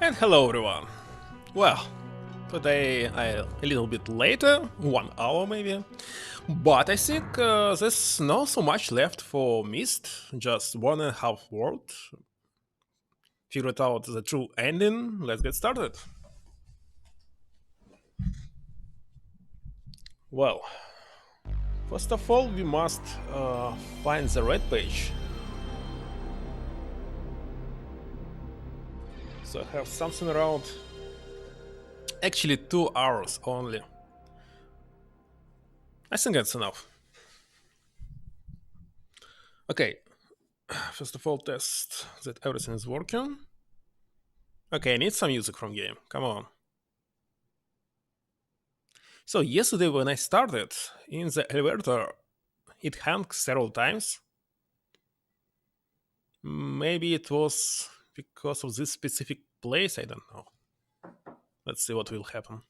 And hello everyone. Well, today a little bit later, 1 hour maybe, but I think there's not so much left for Myst, just 1.5 world. Figured out the true ending, let's get started. Well, first of all we must find the red page. So I have something around actually 2 hours only. I think that's enough. Okay, first of all test that everything is working. Okay, I need some music from game. Come on. So yesterday when I started in the elevator, it hung several times. Maybe it was because of this specific place. I don't know. Let's see what will happen.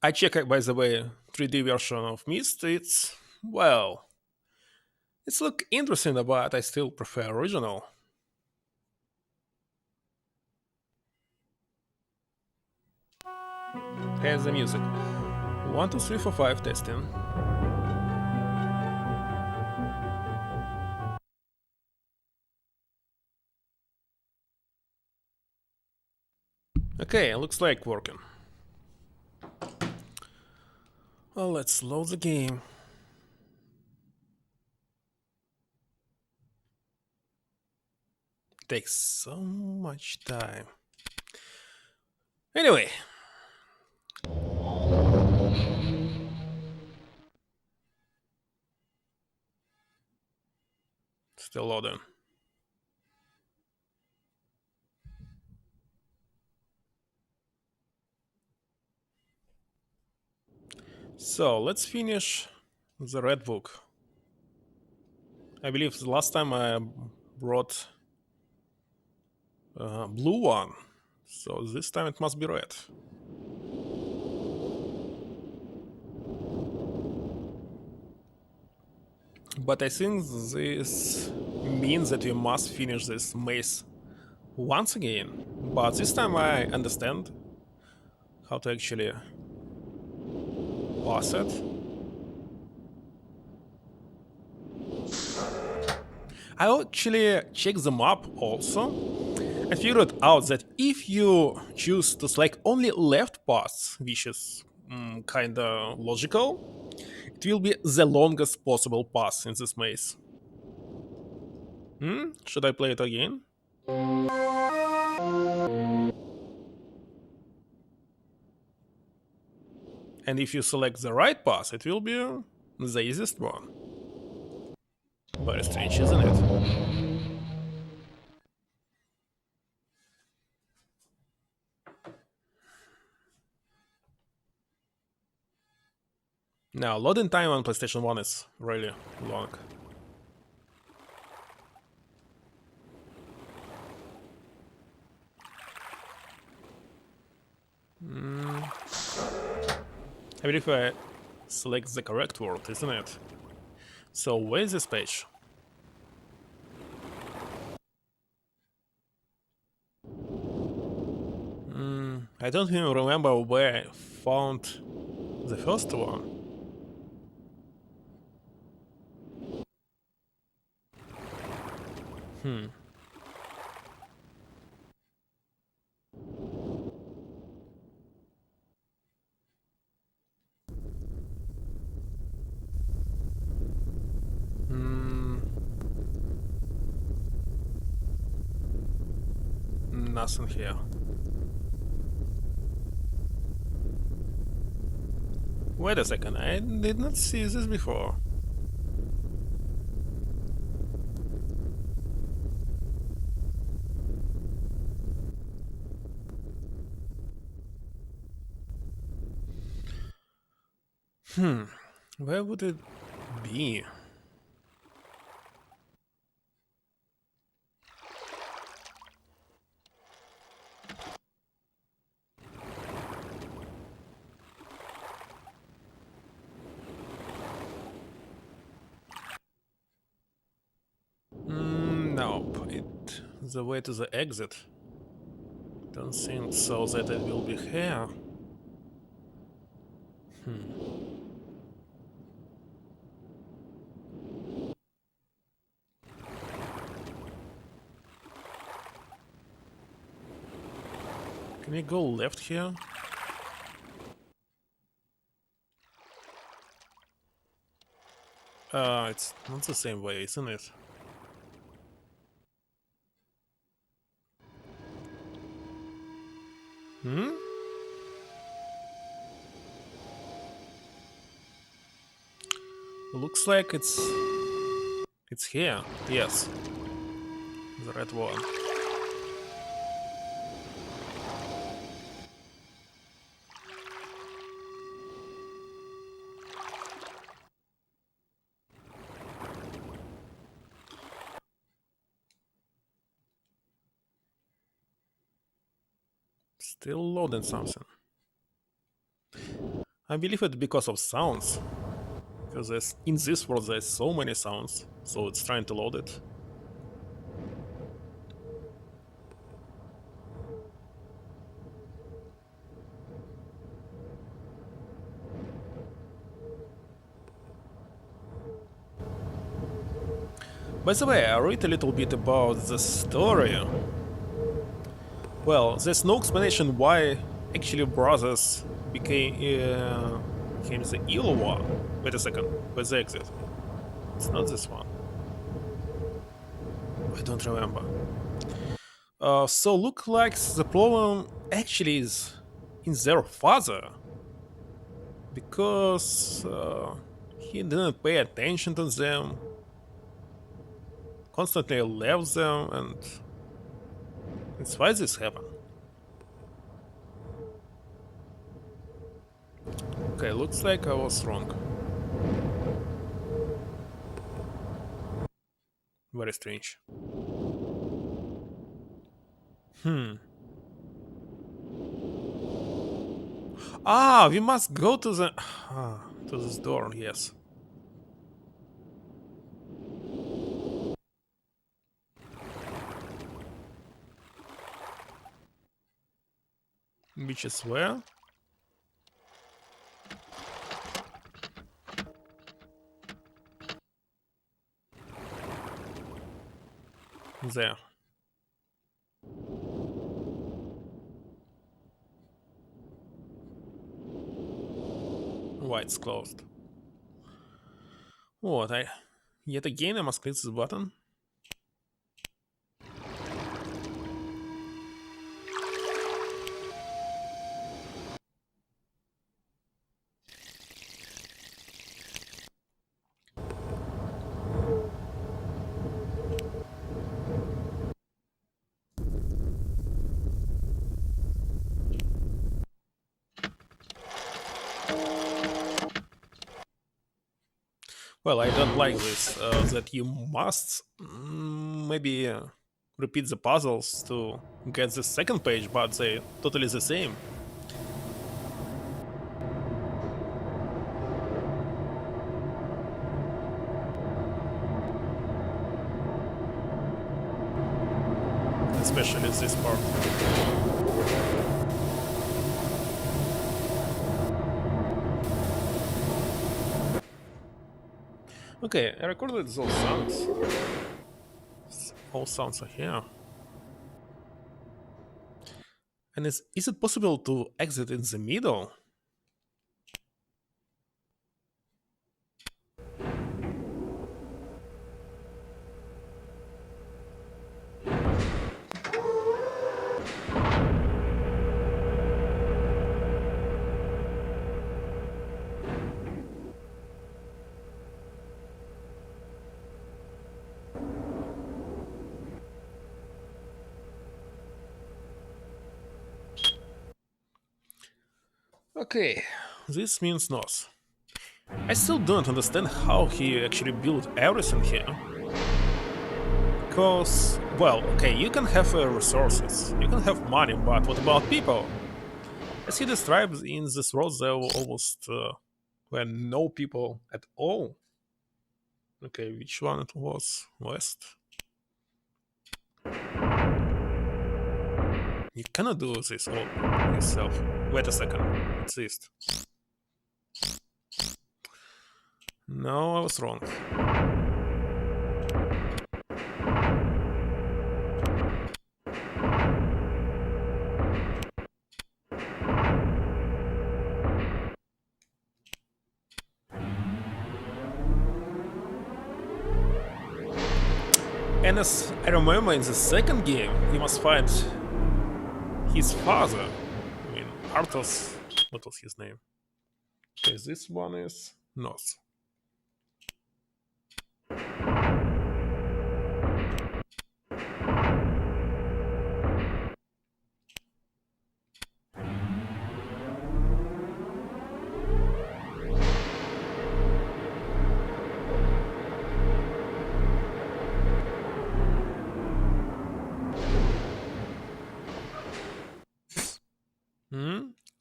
I checked, by the way, 3D version of Myst. It's well, it's look interesting, but I still prefer original. Here's the music. 1, 2, 3, 4, 5 testing. Okay, looks like working. Well, let's load the game. Takes so much time. Anyway, still loading. So let's finish the red book. I believe the last time I brought blue one, so this time it must be red. But I think this means that we must finish this maze once again. But this time I understand how to actually pass it. I actually checked the map also. I figured out that if you choose to select only left paths, which is kinda logical, it will be the longest possible path in this maze. Should I play it again? And if you select the right path, it will be the easiest one. Very strange, isn't it? Now, loading time on PlayStation 1 is really long. I believe I select the correct word, isn't it? So, where is this page? I don't even remember where I found the first one. Nothing here. Wait a second, I did not see this before. Where would it be? Nope, the way to the exit. Don't think so that it will be here. Can we go left here? It's not the same way, isn't it? Hmm? Looks like it's here. Yes. The red one. Still loading something. I believe it's because of sounds. Because in this world there's so many sounds, so it's trying to load it. By the way, I read a little bit about the story. Well, there's no explanation why actually brothers became the evil one. Wait a second, where's the exit? It's not this one. I don't remember. So look like the problem actually is in their father, because he didn't pay attention to them, constantly left them, and that's why this happened. Okay, looks like I was wrong. Very strange. Ah, we must go to the to this door. Yes. Which is where? There. Why it's closed? What? Yet again I must click this button. Well, I don't like this, that you must maybe repeat the puzzles to get the second page, but they totally the same. Especially this part. Okay, I recorded those sounds. All sounds are here. And is it possible to exit in the middle? Okay, this means north. I still don't understand how he actually built everything here. Because, well, okay, you can have resources, you can have money, but what about people? As he describes, in this world there were almost were no people at all. Okay, which one it was? West? You cannot do this all yourself. Wait a second. It's east. No, I was wrong. And as I remember, in the second game, you must find his father. I mean, Arthur's... what was his name? Okay, this one is north.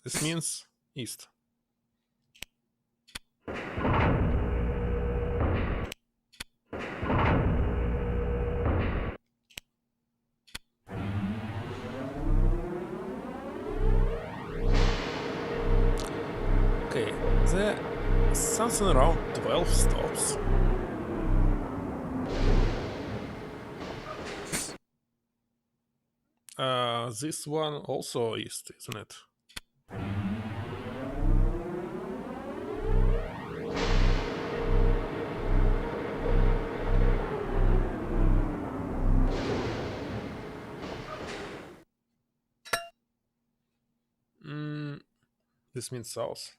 This means east. Okay, there something around 12 stops. This one also east, isn't it? This means south.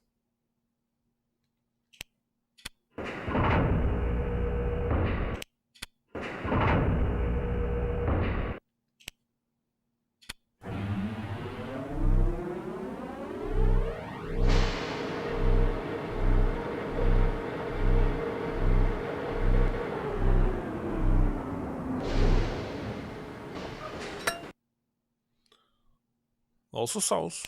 Also south.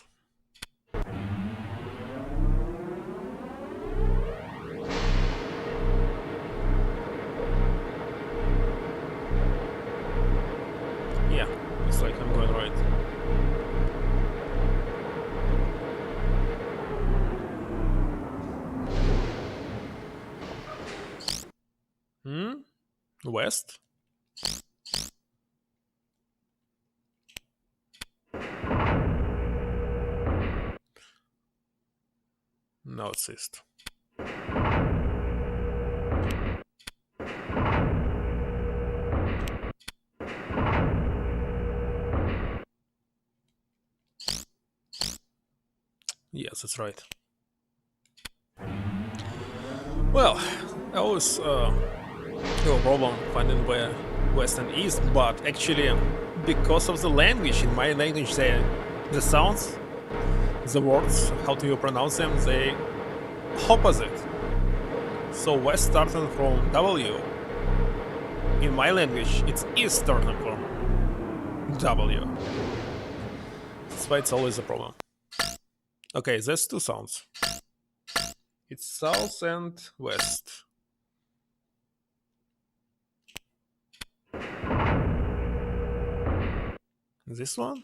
Yeah, looks like I'm going right. West? No, it's east. Yes, that's right. Well, I always have a problem finding where west and east, but actually, because of the language, in my language, the sounds, the words, how do you pronounce them, they opposite. So west starting from W. In my language, it's east starting from W. That's why it's always a problem. Okay, there's two sounds. It's south and west. This one?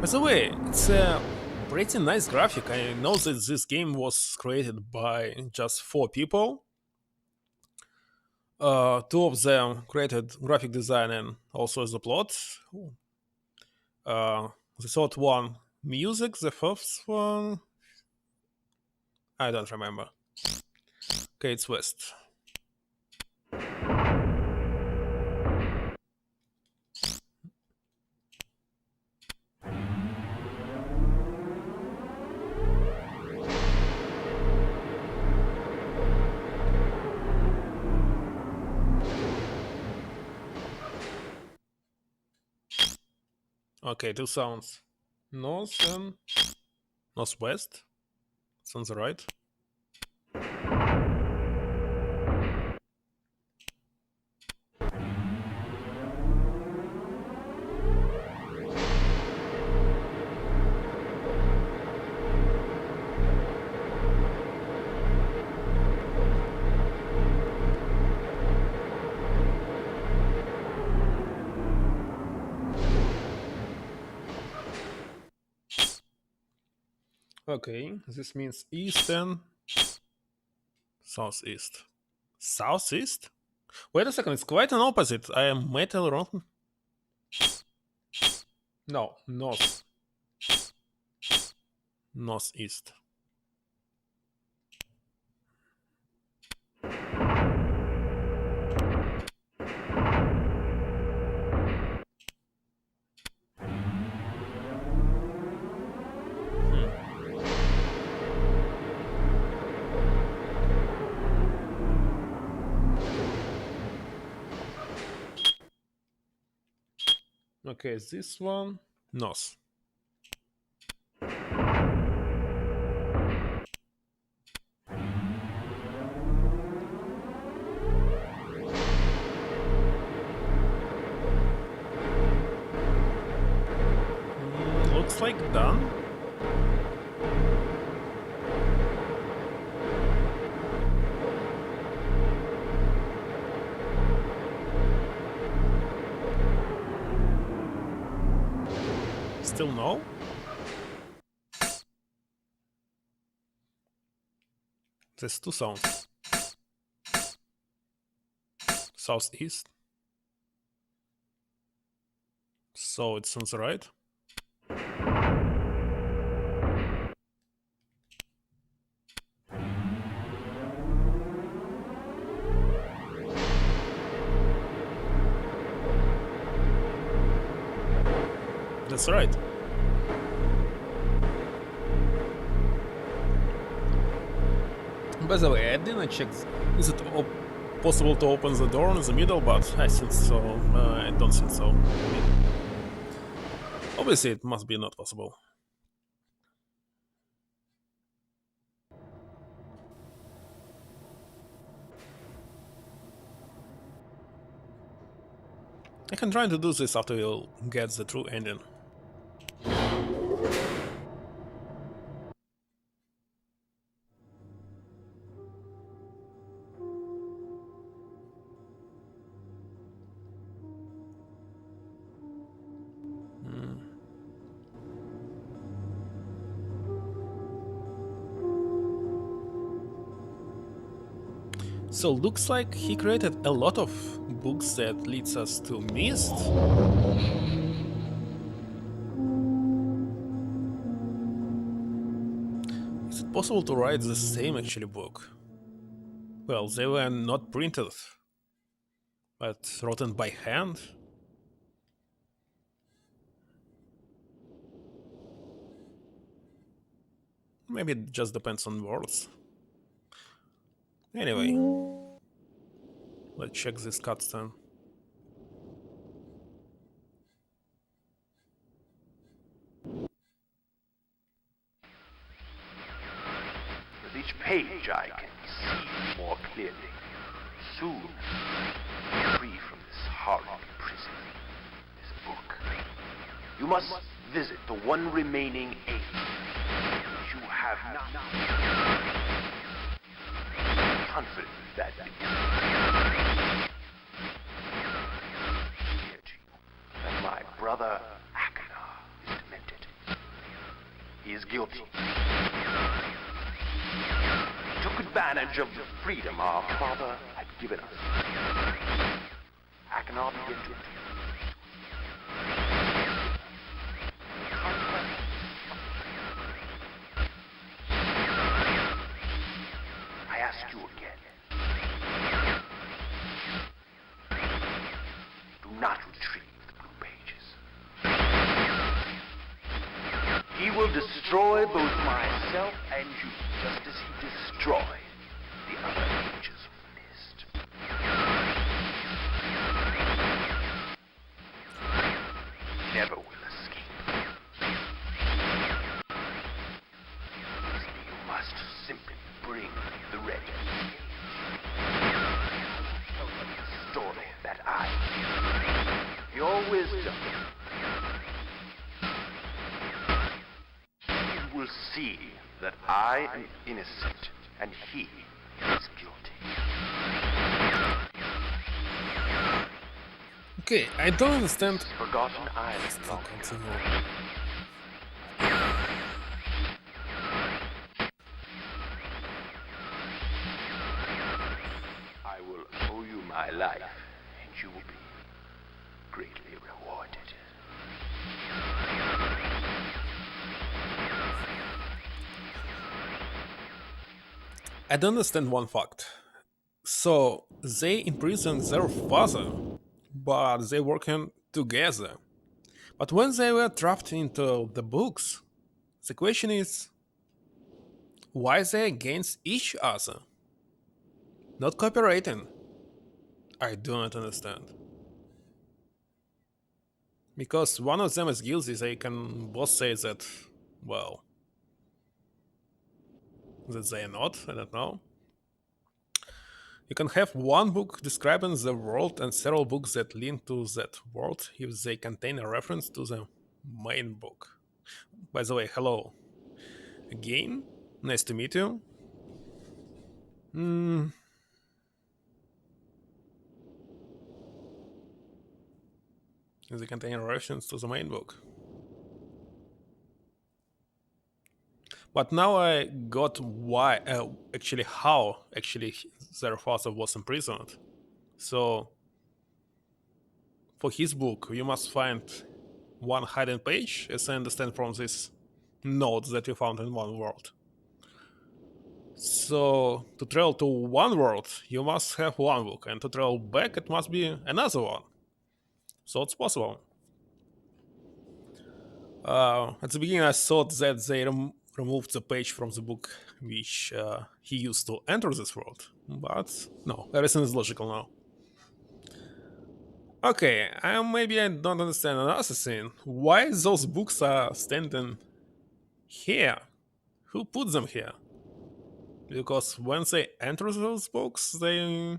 By the way, it's a pretty nice graphic. I know that this game was created by just 4 people. 2 of them created graphic design and also the plot. The third one, music. The first one, I don't remember. Okay, it's west. Okay, 2 sounds. North and northwest. It's on the right. Okay, this means east and southeast. Southeast? Wait a second, it's quite an opposite. I am metal wrong. No, north. Northeast. Okay, this one. North. Looks like done. Still no? There's two sounds. Southeast. So it's on the right. That's right. By the way, I didn't check. Is it possible to open the door in the middle? But I think so. I don't think so. I mean, obviously, it must be not possible. I can try to do this after you get the true ending. So looks like he created a lot of books that leads us to Myst. Is it possible to write the same actually book? Well, they were not printed, but written by hand. Maybe it just depends on words. Anyway, let's check this cutscene. With each page I can see more clearly. Soon, be free from this horrible prison, this book. You must visit the one remaining aid which you have not. Confident that clear to you that my brother Akhenar is demented. He is guilty. He took advantage of the freedom our father had given us. Akhenar began to I ask you again. Do not retrieve the blue pages. He will destroy both myself and you, just as he destroyed the other pages of Myst. Never will escape. You must simply bring the red page. Tell them the story that I hear. Your wisdom. You will see that I am innocent and he is guilty. Okay, I don't understand. Forgotten Island. Still continue. greatly rewarded. I don't understand one fact. So they imprisoned their father, but they working together. But when they were trapped into the books, the question is why they against each other, not cooperating. I do not understand. Because one of them is guilty, they can both say that, well, that they are not. I don't know. You can have one book describing the world and several books that link to that world if they contain a reference to the main book. By the way, hello again. Nice to meet you. Hmm. If they contain a reference to the main book. But now I got why, actually, how actually their father was imprisoned. So for his book, you must find one hidden page, as I understand from this note that you found in one world. So to travel to one world, you must have one book, and to travel back, it must be another one. So it's possible. At the beginning, I thought that they removed the page from the book which he used to enter this world, but no, everything is logical now. Okay, maybe I don't understand another thing. Why those books are standing here? Who put them here? Because when they enter those books, they...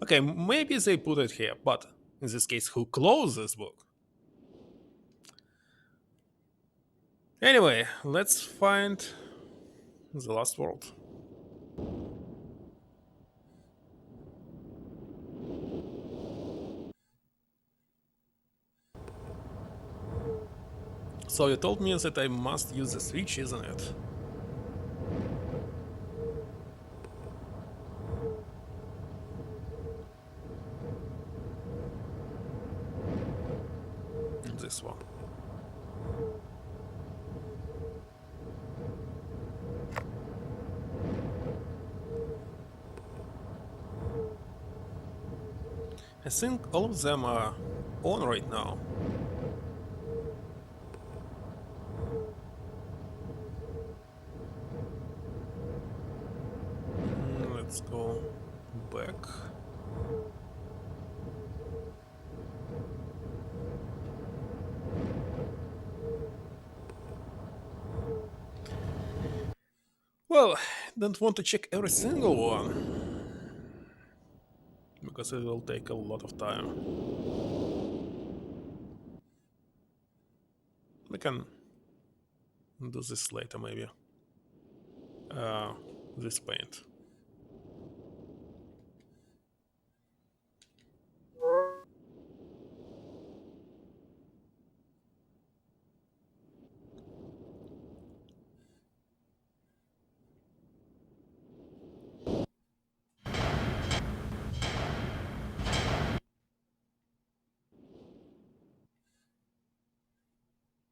Okay, maybe they put it here, but in this case, who closed this book? Anyway, let's find the last world. So you told me that I must use the switch, isn't it? This one. I think all of them are on right now. Let's go back. Well, don't want to check every single one, because it will take a lot of time. We can do this later, maybe. This paint.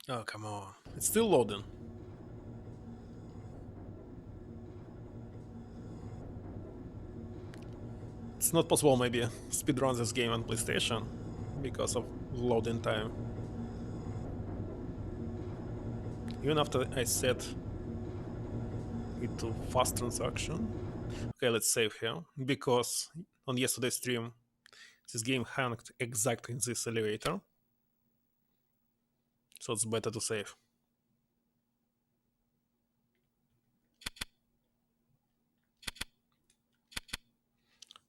Oh, come on. It's still loading. It's not possible maybe speedrun this game on PlayStation because of loading time. Even after I set it to fast transaction. Okay, let's save here, because on yesterday's stream this game hung exactly in this elevator. So it's better to save.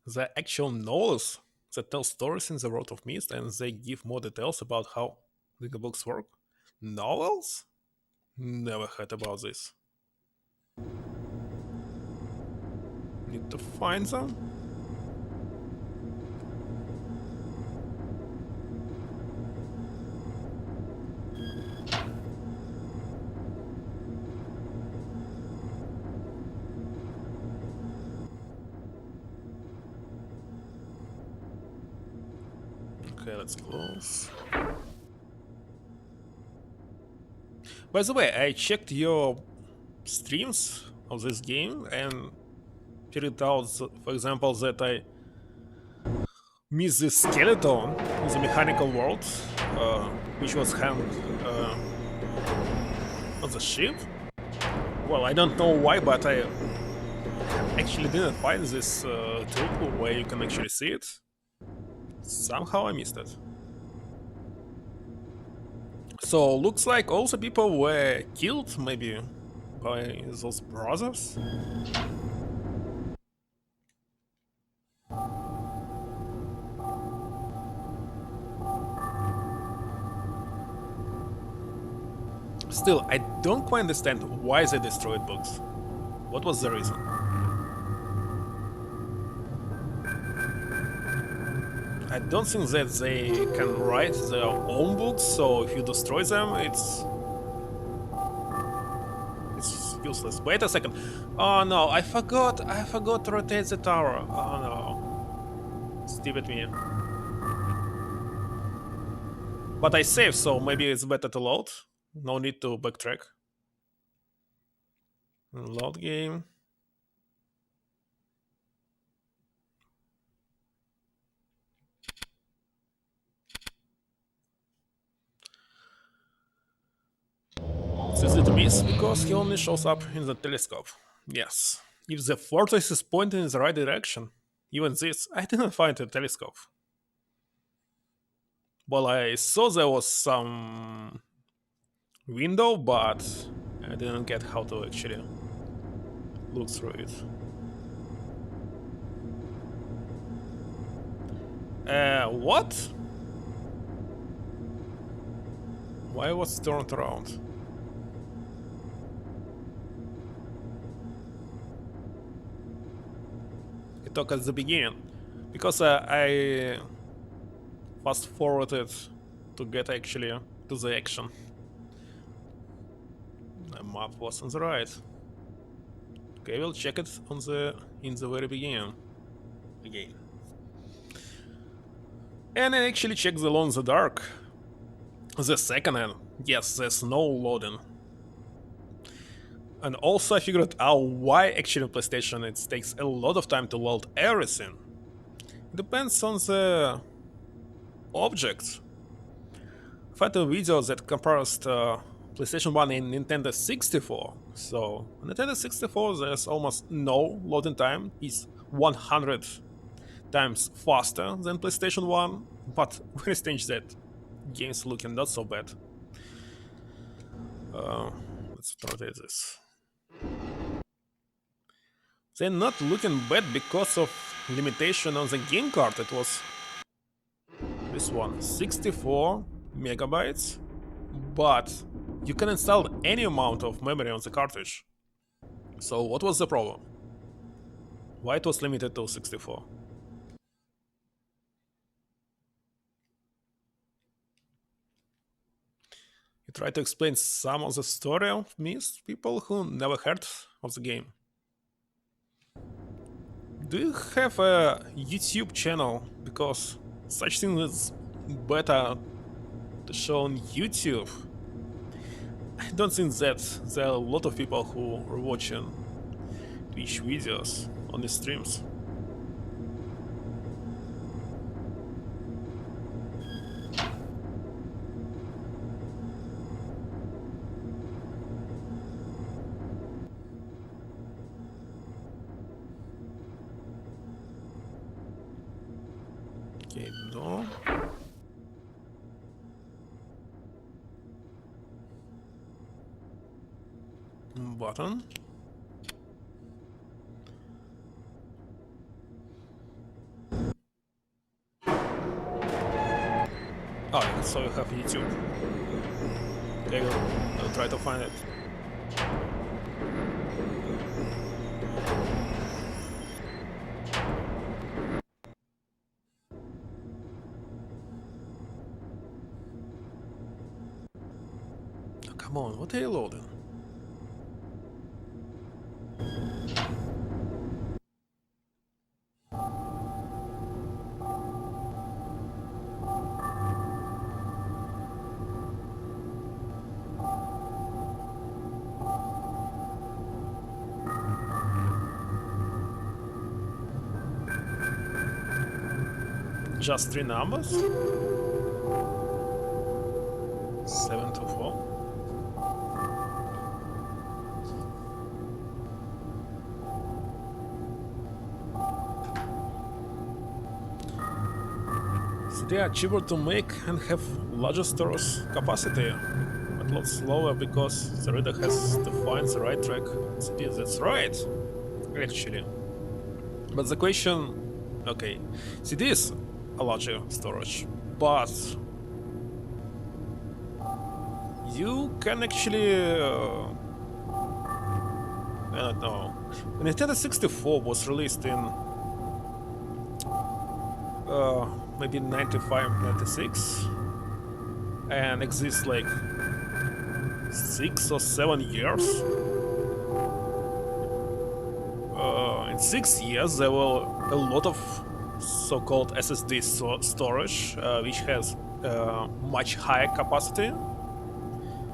The actual novels that tell stories in the world of Myst, and they give more details about how the books work. Novels? Never heard about this. Need to find them? Okay, let's close. By the way, I checked your streams of this game and figured out, for example, that I missed this skeleton in the mechanical world, which was hanged on the ship. Well, I don't know why, but I actually didn't find this tool where you can actually see it. Somehow I missed it. So looks like all the people were killed, maybe, by those brothers. Still, I don't quite understand why they destroyed books. What was the reason? I don't think that they can write their own books, so if you destroy them, it's useless. Wait a second. Oh no, I forgot to rotate the tower. Oh no. Stupid me. But I saved, so maybe it's better to load. No need to backtrack. Load game. Is it Myst because he only shows up in the telescope? Yes. If the fortress is pointing in the right direction, even this, I didn't find a telescope. Well, I saw there was some window, but I didn't get how to actually look through it. What? Why was it turned around? I talk at the beginning because I fast forwarded to get actually to the action. The map was on the right. Okay, we'll check it on in the very beginning again. And I actually checked the Alone in the Dark. The second hand, yes, there's no loading. And also I figured out why actually on PlayStation it takes a lot of time to load everything. It depends on the object. I found a video that compares PlayStation 1 and Nintendo 64. So on Nintendo 64 there's almost no loading time. It's 100 times faster than PlayStation 1, but very strange that game's looking not so bad. Let's rotate this. They're not looking bad because of limitation on the game card. It was this one, 64 megabytes, but you can install any amount of memory on the cartridge. So what was the problem? Why it was limited to 64? You try to explain some of the story of Myst people who never heard of the game. Do you have a YouTube channel? Because such thing is better to show on YouTube. I don't think that there are a lot of people who are watching Twitch videos on the streams. Okay, no. Button. Oh, so you have YouTube. Okay, I'll try to find it. Oh, come on, what are you loading? just three numbers? 724. So they are cheaper to make and have larger storage capacity, but a lot slower because the reader has to find the right track. CD, that's right, actually. But the question, okay, CD is a larger storage, but you can actually, I don't know, when Nintendo 64 was released in maybe 95, 96, and exists like 6 or 7 years. In 6 years, there were a lot of so-called SSD storage, which has much higher capacity.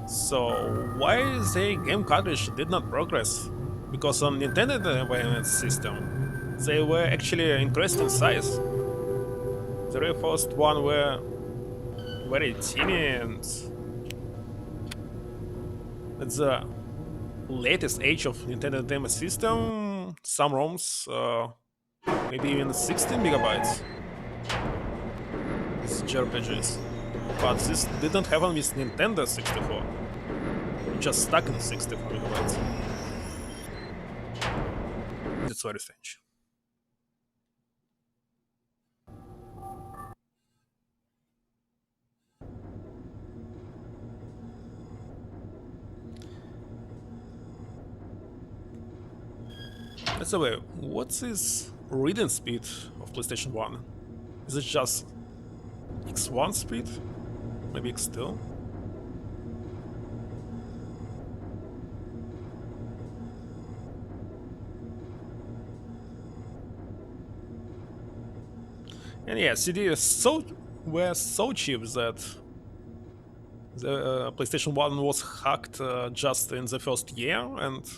So why the game cartridge did not progress? Because on Nintendo Environment System, they were actually increased in size. The very first one were very teeny, and at the latest age of Nintendo Entertainment System, some ROMs maybe even 16 megabytes. It's JRPGs. But this didn't happen with Nintendo 64. It just stuck in 64 megabytes. That's very strange. That's the way. What's this reading speed of PlayStation 1? Is it just X1 speed? Maybe X2? And yeah, CDs were so cheap that the PlayStation 1 was hacked just in the first year, and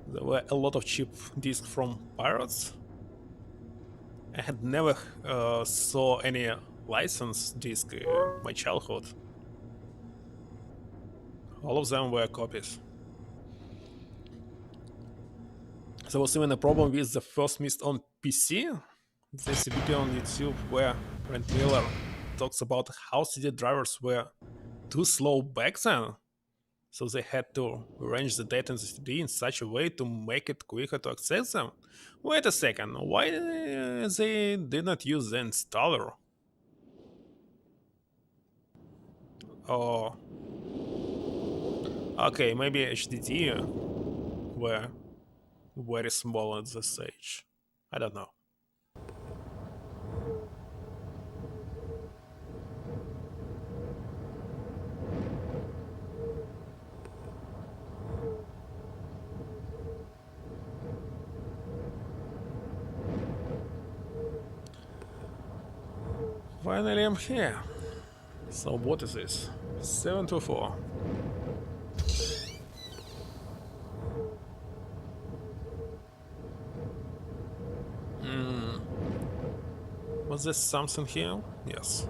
there were a lot of cheap discs from pirates. I had never saw any licensed disc in my childhood. All of them were copies. There was even a problem with the first Myst on PC. There's a video on YouTube where Brent Miller talks about how CD drivers were too slow back then, so they had to arrange the data in the CD in such a way to make it quicker to access them. Wait a second, why they did not use the installer? Oh, okay, maybe HDD were very small at this stage. I don't know. Finally, I'm here. So what is this? 724. Was there something here? Yes.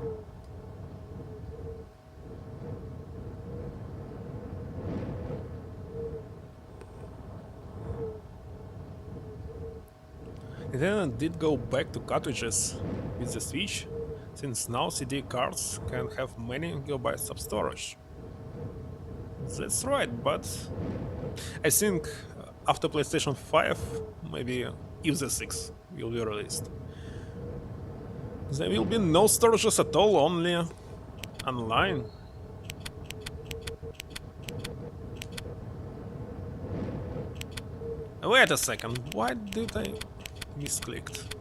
Nintendo did go back to cartridges with the Switch, since now CD cards can have many gigabytes of storage. That's right, but I think after PlayStation 5, maybe if the 6 will be released, there will be no storages at all, only online. Wait a second, why did I misclicked?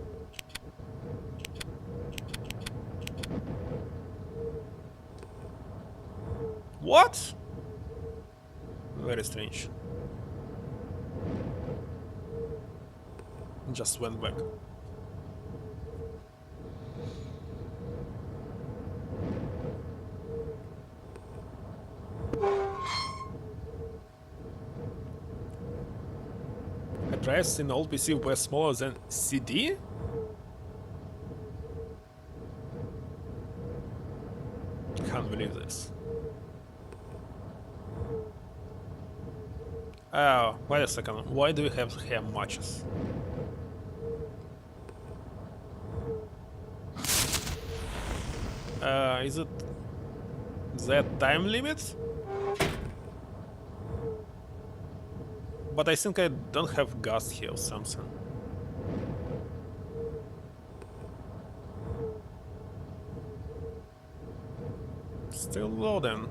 What? Very strange. Just went back. Drives in old PC were smaller than CD? Can't believe this. Wait a second. Why do we have hair matches? Is it that time limit? But I think I don't have gas here or something. Still loading.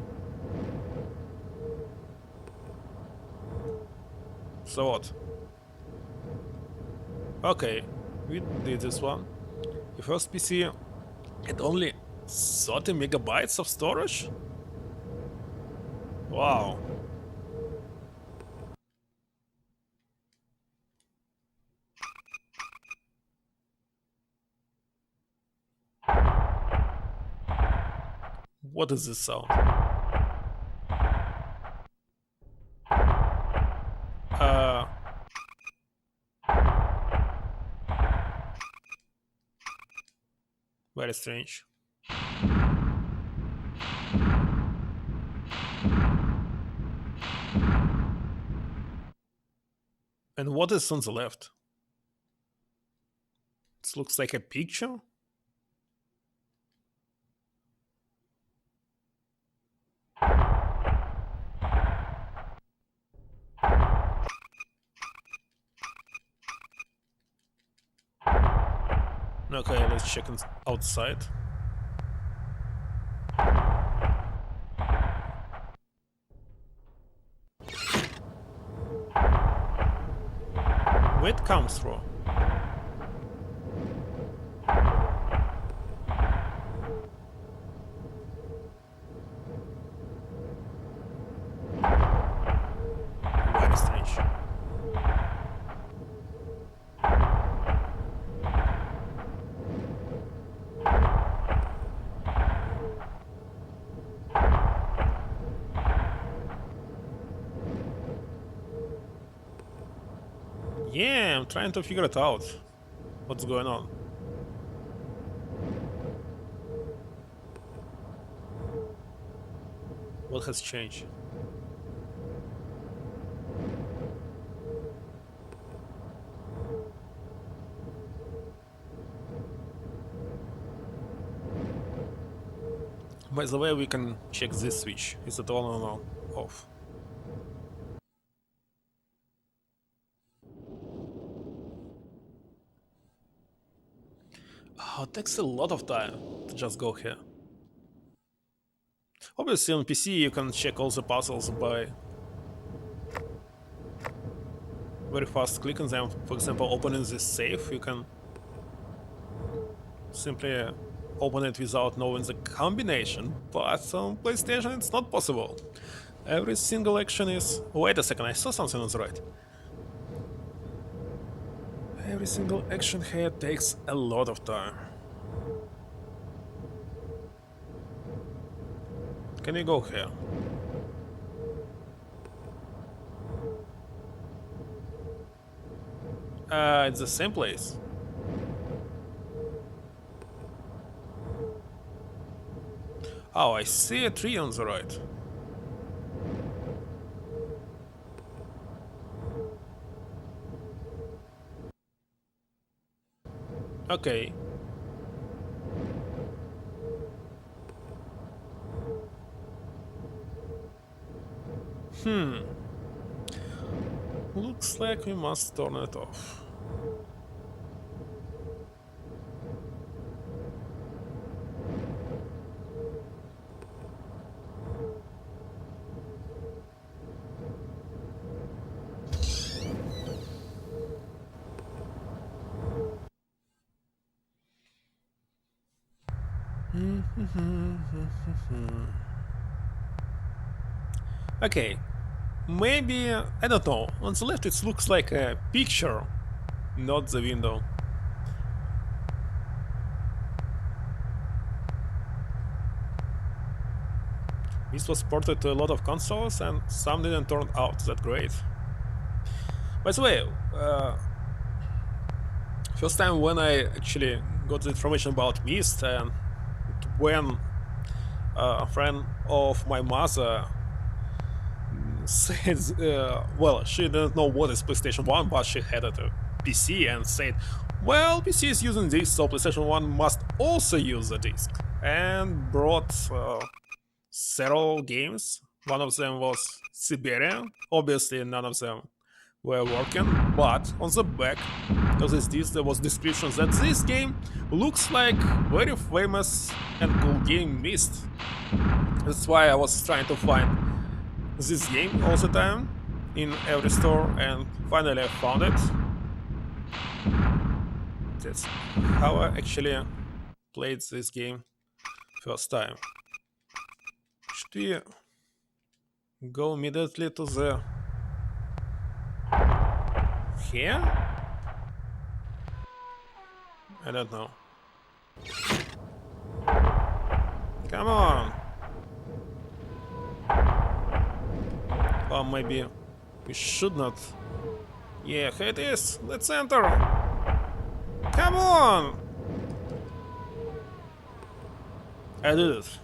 So what? Okay, we did this one. The first PC had only 30 megabytes of storage? Wow. What is this sound? Very strange. And what is on the left? This looks like a picture? Okay, let's check outside. Where it comes from? Very strange. Yeah, I'm trying to figure it out. What's going on? What has changed? By the way, we can check this switch. Is it on or off? Oh, it takes a lot of time to just go here. Obviously on PC you can check all the puzzles by very fast clicking them. For example, opening this safe, you can simply open it without knowing the combination, but on PlayStation it's not possible. Every single action is... Wait a second, I saw something on the right. Every single action here takes a lot of time. Can you go here? It's the same place. Oh, I see a tree on the right. Okay. Looks like we must turn it off. Okay, maybe, I don't know, on the left it looks like a picture, not the window. This was ported to a lot of consoles and some didn't turn out that great. By the way, first time when I actually got the information about Myst and when A friend of my mother says, well, she didn't know what is PlayStation 1, but she had a PC and said, well, PC is using this, so PlayStation 1 must also use a disc. And brought several games. One of them was Siberia. Obviously, none of them were working, but on the back of this disc there was description that this game looks like very famous and cool game Myst. That's why I was trying to find this game all the time in every store, and finally I found it. That's how I actually played this game first time. Should we go immediately to the here? I don't know. Come on! Or maybe we should not. Yeah, here it is. Let's enter. Come on! I did it.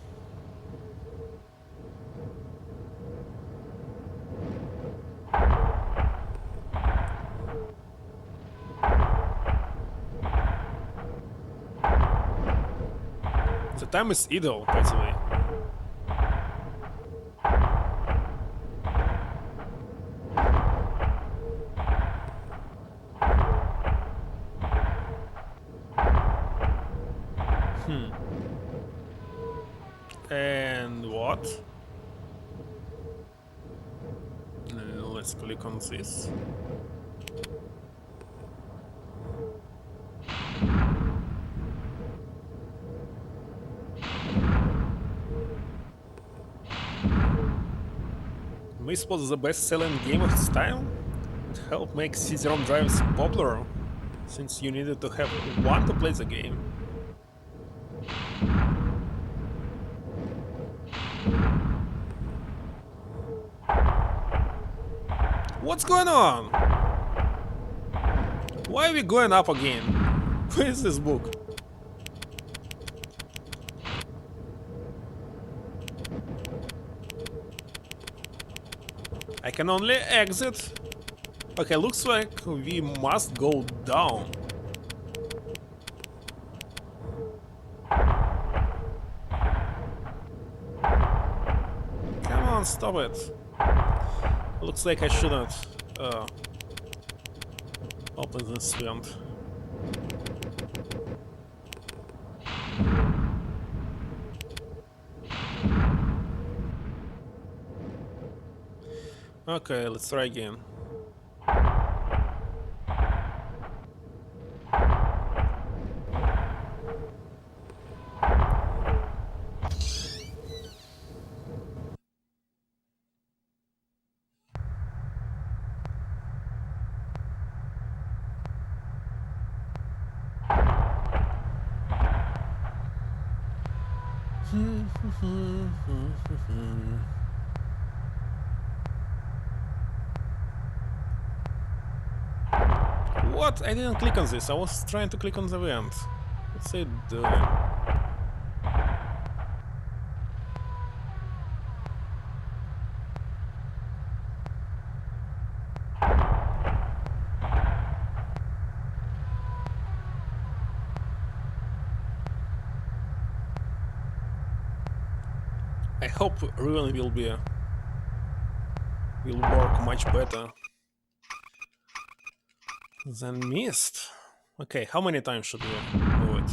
The time is idle, by the way. And what? Let's click on this. Myst was the best-selling game of its time. It helped make CD-ROM drives popular, since you needed to have one to play the game. What's going on? Why are we going up again? Where is this book? I can only exit. Okay, looks like we must go down. Come on, stop it. Looks like I shouldn't open this vent. Okay, let's try again. What? I didn't click on this. I was trying to click on the vent. What's it doing? I hope Ruin will work much better than Myst. Okay, how many times should we move it?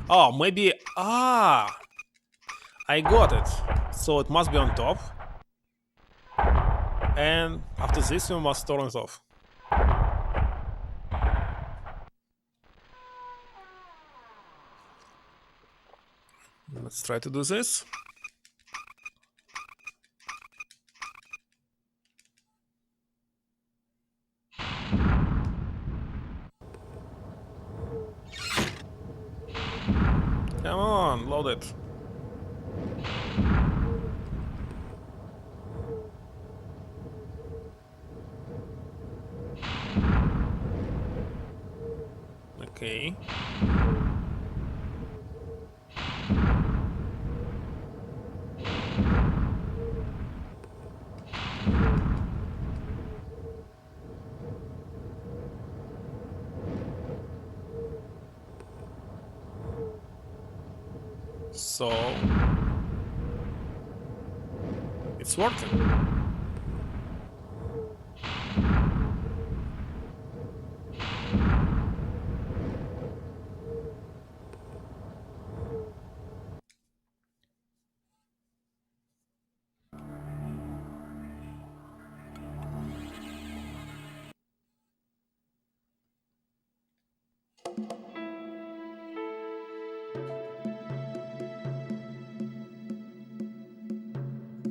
Oh, maybe... Ah! I got it. So it must be on top. And after this we must turn it off. Let's try to do this. Come on, load it. Okay. So it's working.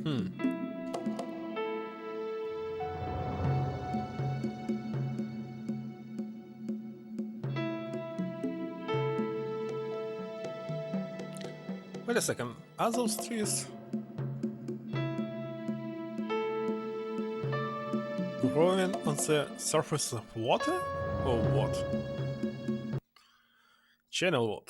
Hmm. Wait a second. Are those trees growing on the surface of water? Or what? Channel what?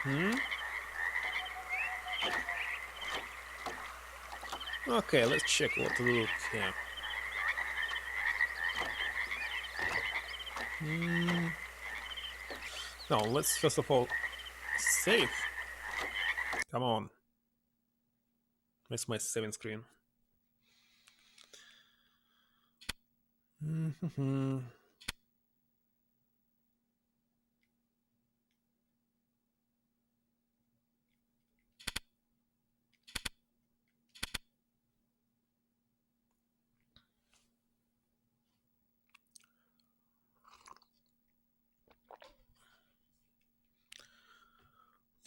Hmm? Okay, let's check what to look here. Hmm. No, let's first of all save. Come on. Where's my saving screen? Hmm.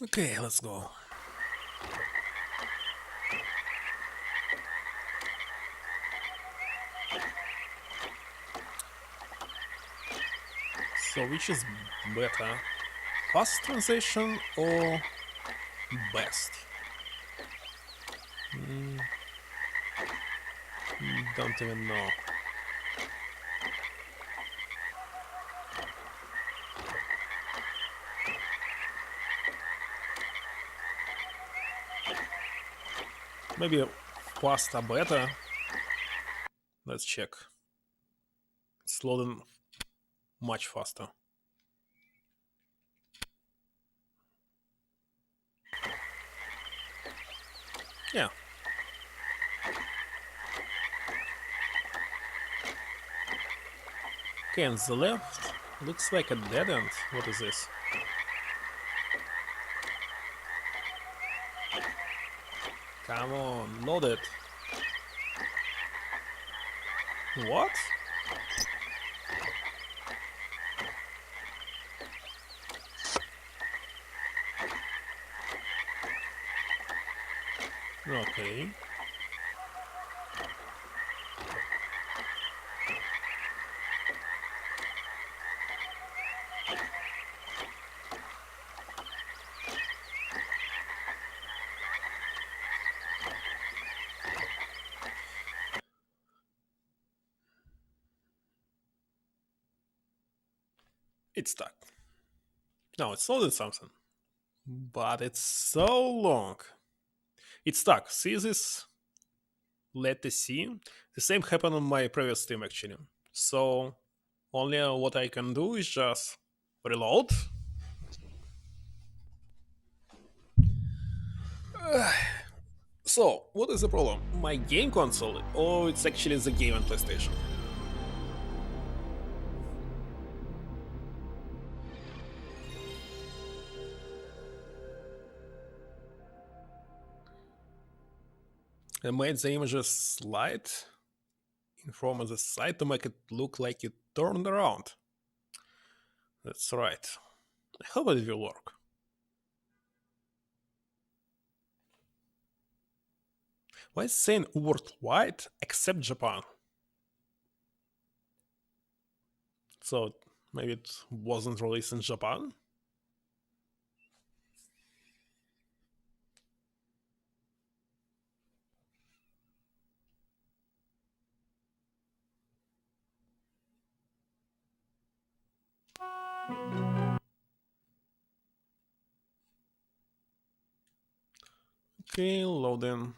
Okay, let's go. So which is better? Fast translation or best? Hmm, don't even know. Maybe faster better. Let's check. It's loading much faster. Yeah. Okay, on the left looks like a dead end. What is this? Come on, load it. What? Okay. It's stuck. No, it's loaded something. But it's so long. It's stuck. See this? Let us see. The same happened on my previous stream actually. So only what I can do is just reload. So what is the problem? My game console or it's actually the game on PlayStation? I made the images slide in front of the side to make it look like it turned around. That's right. I hope it will work. Why is it saying worldwide except Japan? So maybe it wasn't released in Japan? Okay, loading.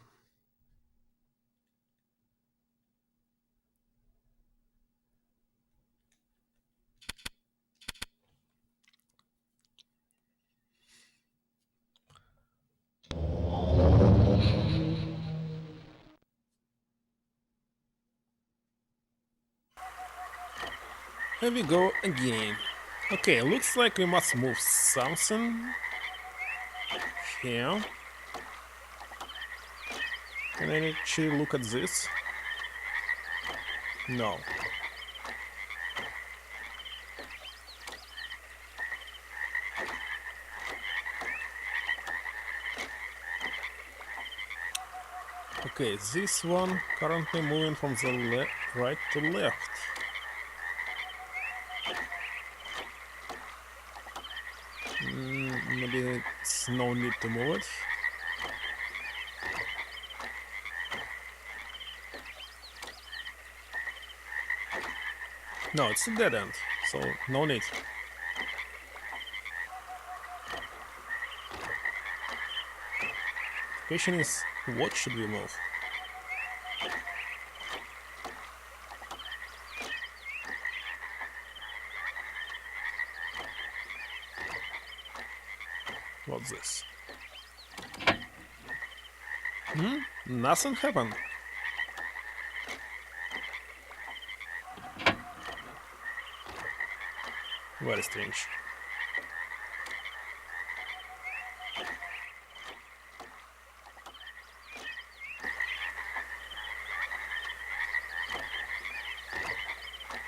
Here we go again. Okay, looks like we must move something here. Can I actually look at this? No. Okay, this one currently moving from the right to left. Maybe it's no need to move it. No, it's a dead end, so no need. Question is, what should we move? What's this? Nothing happened. Very strange.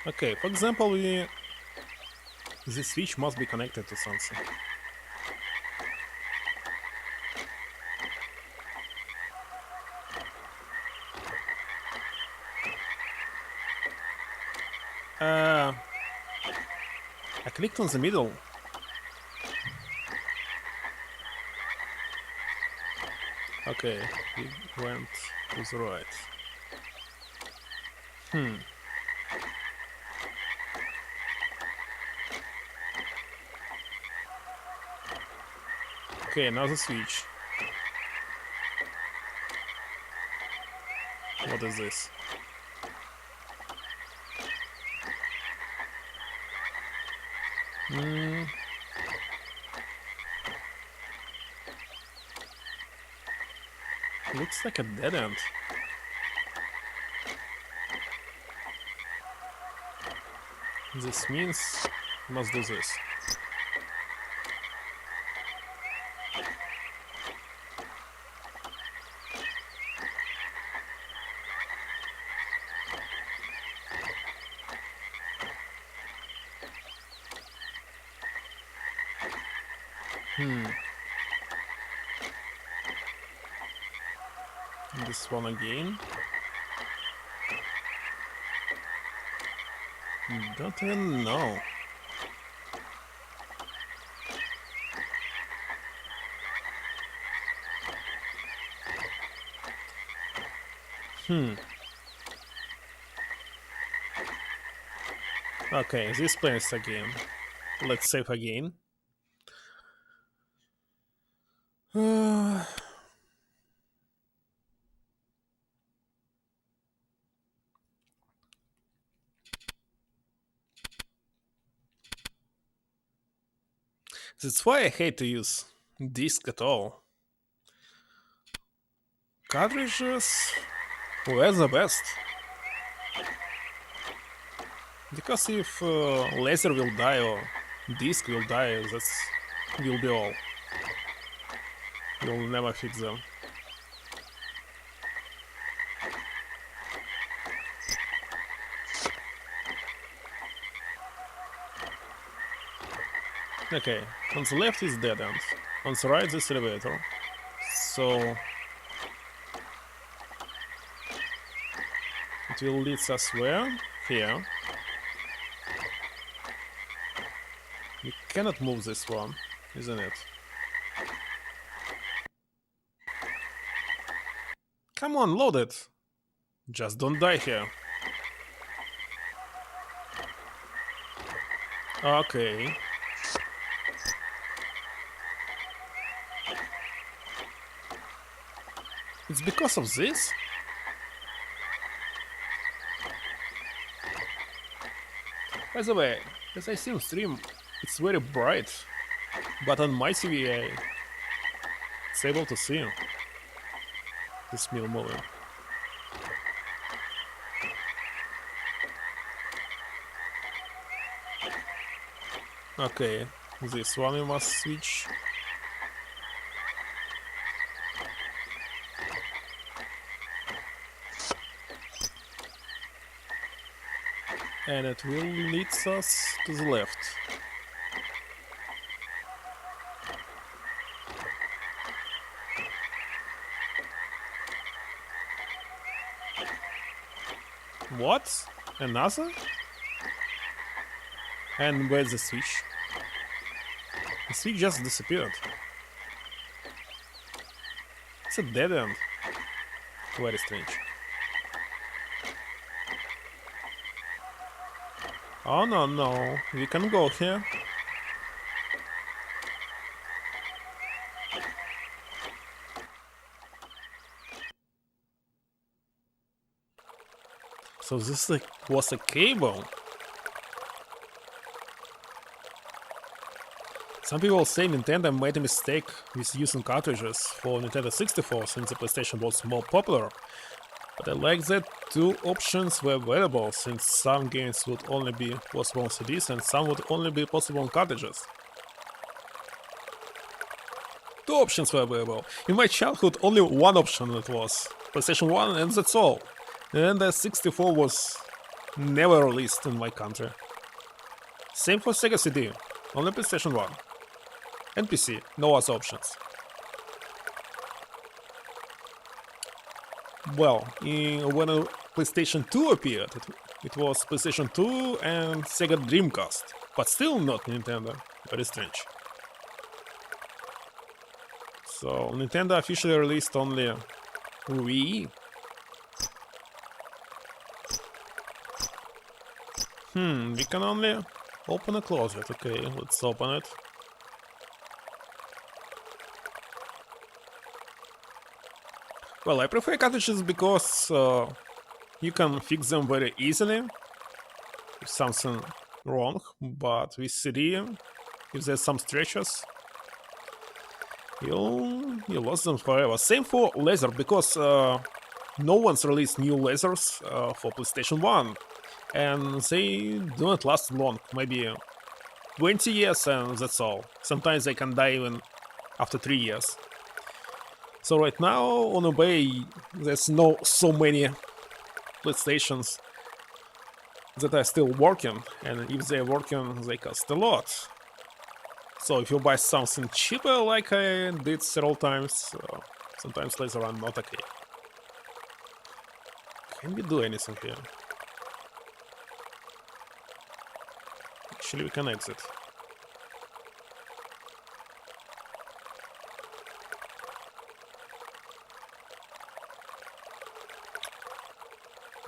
Okay, for example, the switch must be connected to something. I clicked on the middle. Okay, it went to the right. Okay, now the switch. What is this? Looks like a dead end. This means I must do this. This one again. Don't even know. Okay, this place again. Let's save again. That's why I hate to use disk at all. Cartridges were the best. Because if laser will die or disk will die, that's will be all. You'll never fix them. Okay, on the left is dead end. On the right is elevator. So it will lead us where? Here. We cannot move this one, isn't it? Come on, load it! Just don't die here. Okay. It's because of this? By the way, as I see on stream, it's very bright, but on my CVA, it's able to see this mill moving. Okay, this one we must switch. And it will lead us to the left. What? Another? And where's the switch? The switch just disappeared. It's a dead end. Very strange. Oh no, no, we can go here. So this was a cable. Some people say Nintendo made a mistake with using cartridges for Nintendo 64 since the PlayStation was more popular. But I like that two options were available since some games would only be possible on CDs and some would only be possible on cartridges. Two options were available. In my childhood, only one option it was PlayStation 1 and that's all. And the 64 was never released in my country. Same for Sega CD, only PlayStation 1. And PC, no other options. Well, when PlayStation 2 appeared, it was PlayStation 2 and Sega Dreamcast, but still not Nintendo. Very strange. So Nintendo officially released only Wii. We can only open and close it. Okay, let's open it. Well, I prefer cartridges because you can fix them very easily if something wrong, but with CD, if there's some stretches, you lost them forever. Same for laser, because no one's released new lasers for PlayStation 1, and they do not last long, maybe 20 years and that's all. Sometimes they can die even after 3 years. So right now on eBay there's no so many PlayStations that are still working, and if they're working they cost a lot. So if you buy something cheaper like I did several times, sometimes laser are not okay. Can we do anything here? Actually we can exit.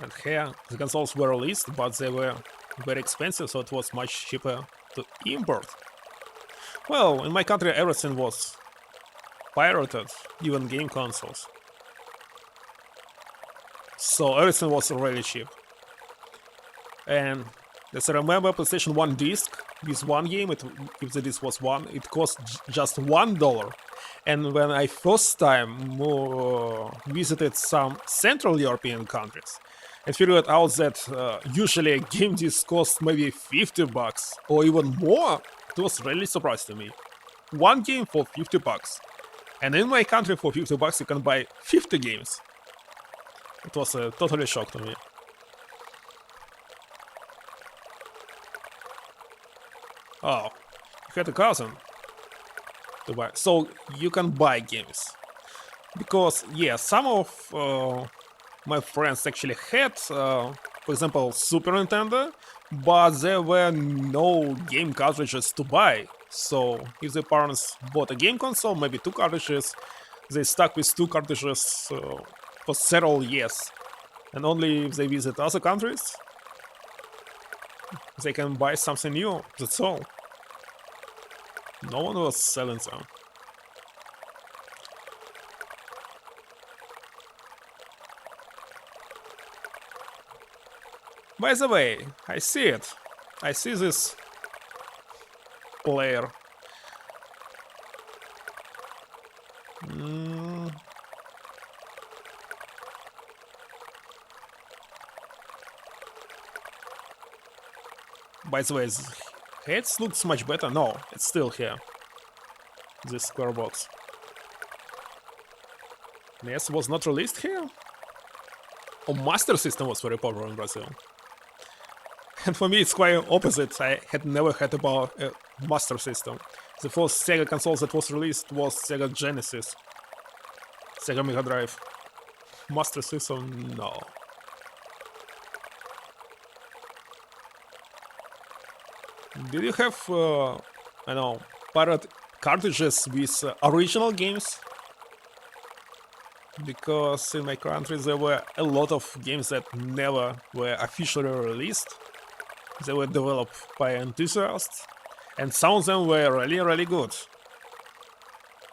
And here the consoles were released, but they were very expensive, so it was much cheaper to import. Well, in my country everything was pirated, even game consoles. So everything was really cheap. And as I remember, PlayStation 1 disc with one game, if the disc was one, it cost just $1. And when I first time visited some Central European countries, I figured out that usually a game disc costs maybe $50 or even more. It was really surprising to me. One game for $50. And in my country for $50 you can buy 50 games. It was a totally shock to me. Oh, you had a cousin to buy. So you can buy games. Because, yeah, some of my friends actually had, for example, Super Nintendo, but there were no game cartridges to buy. So if the parents bought a game console, maybe 2 cartridges, they stuck with 2 cartridges for several years. And only if they visit other countries, they can buy something new, that's all. No one was selling them. By the way, I see it. I see this player. By the way, It looks much better. No, it's still here. This square box. NES was not released here? Oh, Master System was very popular in Brazil. And for me, it's quite opposite. I had never heard about a Master System. The first Sega console that was released was Sega Genesis. Sega Mega Drive. Master System, no. Did you have, I know, pirate cartridges with original games? Because in my country there were a lot of games that never were officially released. They were developed by enthusiasts, and some of them were really, really good.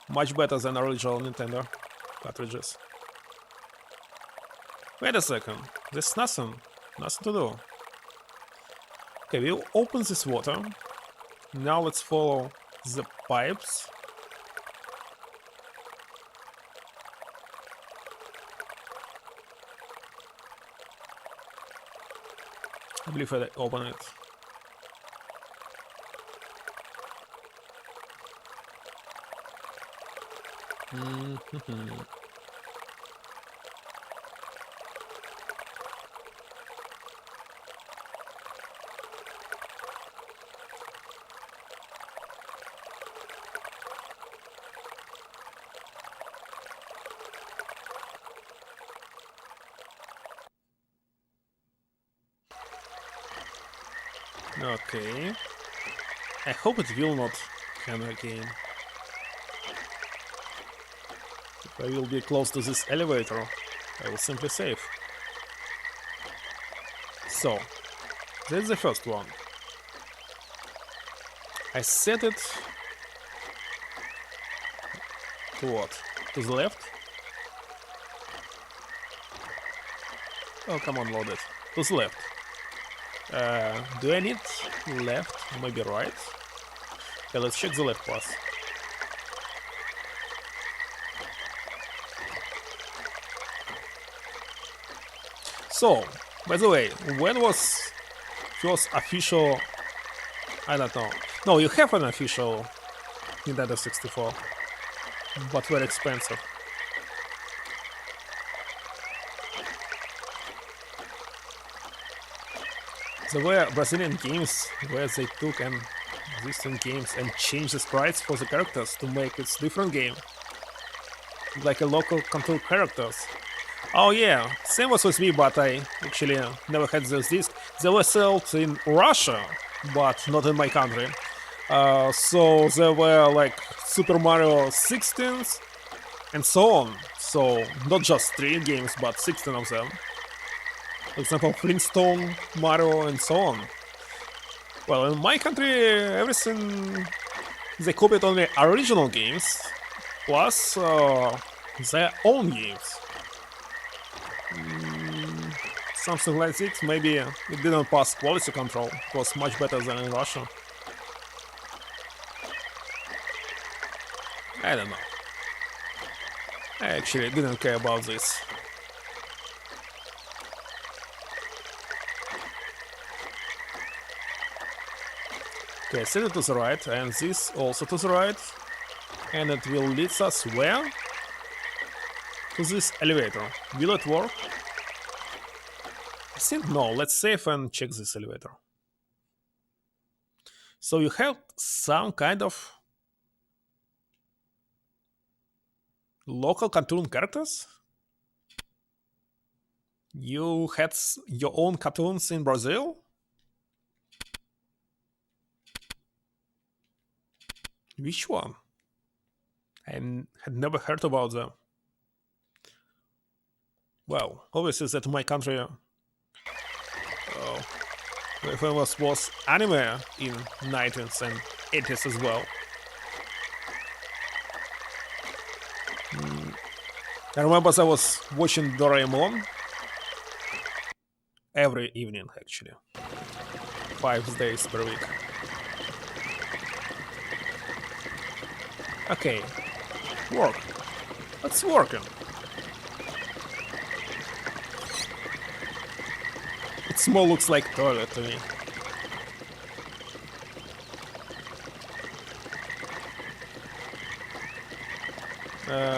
Much better than original Nintendo cartridges. Wait a second, there's nothing to do. Okay, we'll open this water. Now let's follow the pipes. I believe I open it. Okay. I hope it will not hammer again. If I will be close to this elevator, I will simply save. So, that's the first one. I set it to what? To the left? Oh, come on, load it. To the left. Do I need left? Maybe right? Okay, let's check the left path. So, by the way, when was first official... I don't know. No, you have an official Nintendo 64, but very expensive. There were Brazilian games where they took an existing games and changed the sprites for the characters to make it different game. Like a local control characters. Oh yeah, same was with me, but I actually never had those discs. They were sold in Russia, but not in my country. So there were like Super Mario 16 and so on. So not just 3 games, but 16 of them. For example, Flintstone, Mario, and so on. Well, in my country, everything... They copied only original games, plus their own games. Something like this, maybe it didn't pass quality control. It was much better than in Russia. I don't know. I actually didn't care about this. Okay, set it to the right, and this also to the right. And it will lead us where? To this elevator. Will it work? I think no. Let's save and check this elevator. So you have some kind of local cartoon characters? You had your own cartoons in Brazil? Which one? I had never heard about them. Well, obviously that my country famous was anime in 90s and 80s as well. I remember I was watching Doraemon every evening, actually. 5 days per week. Okay, work. It's working. It small looks like toilet to me.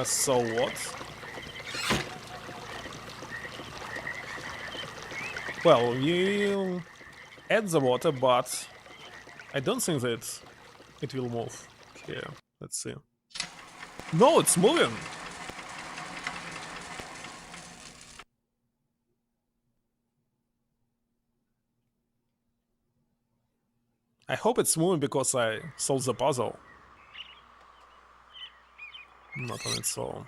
So what? Well, we'll add the water, but I don't think that it will move. Here, let's see. No, it's moving! I hope it's moving because I solved the puzzle. Not on its own.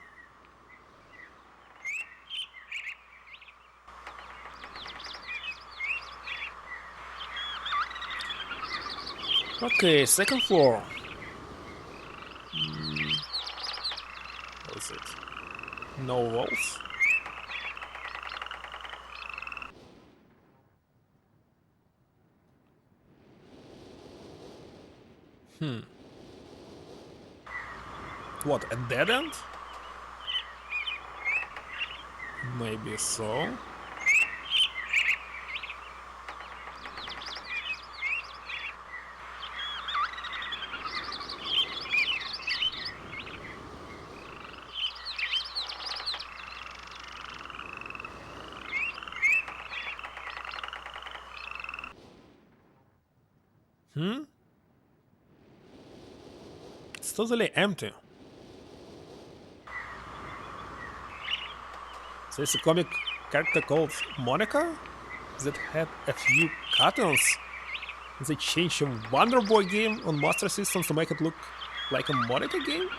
Okay, second floor. What is it? No walls? What, a dead end? Maybe so. It's totally empty. There's a comic character called Monica that had a few cartoons. They changed a Wonder Boy game on Master System to make it look like a Monica game?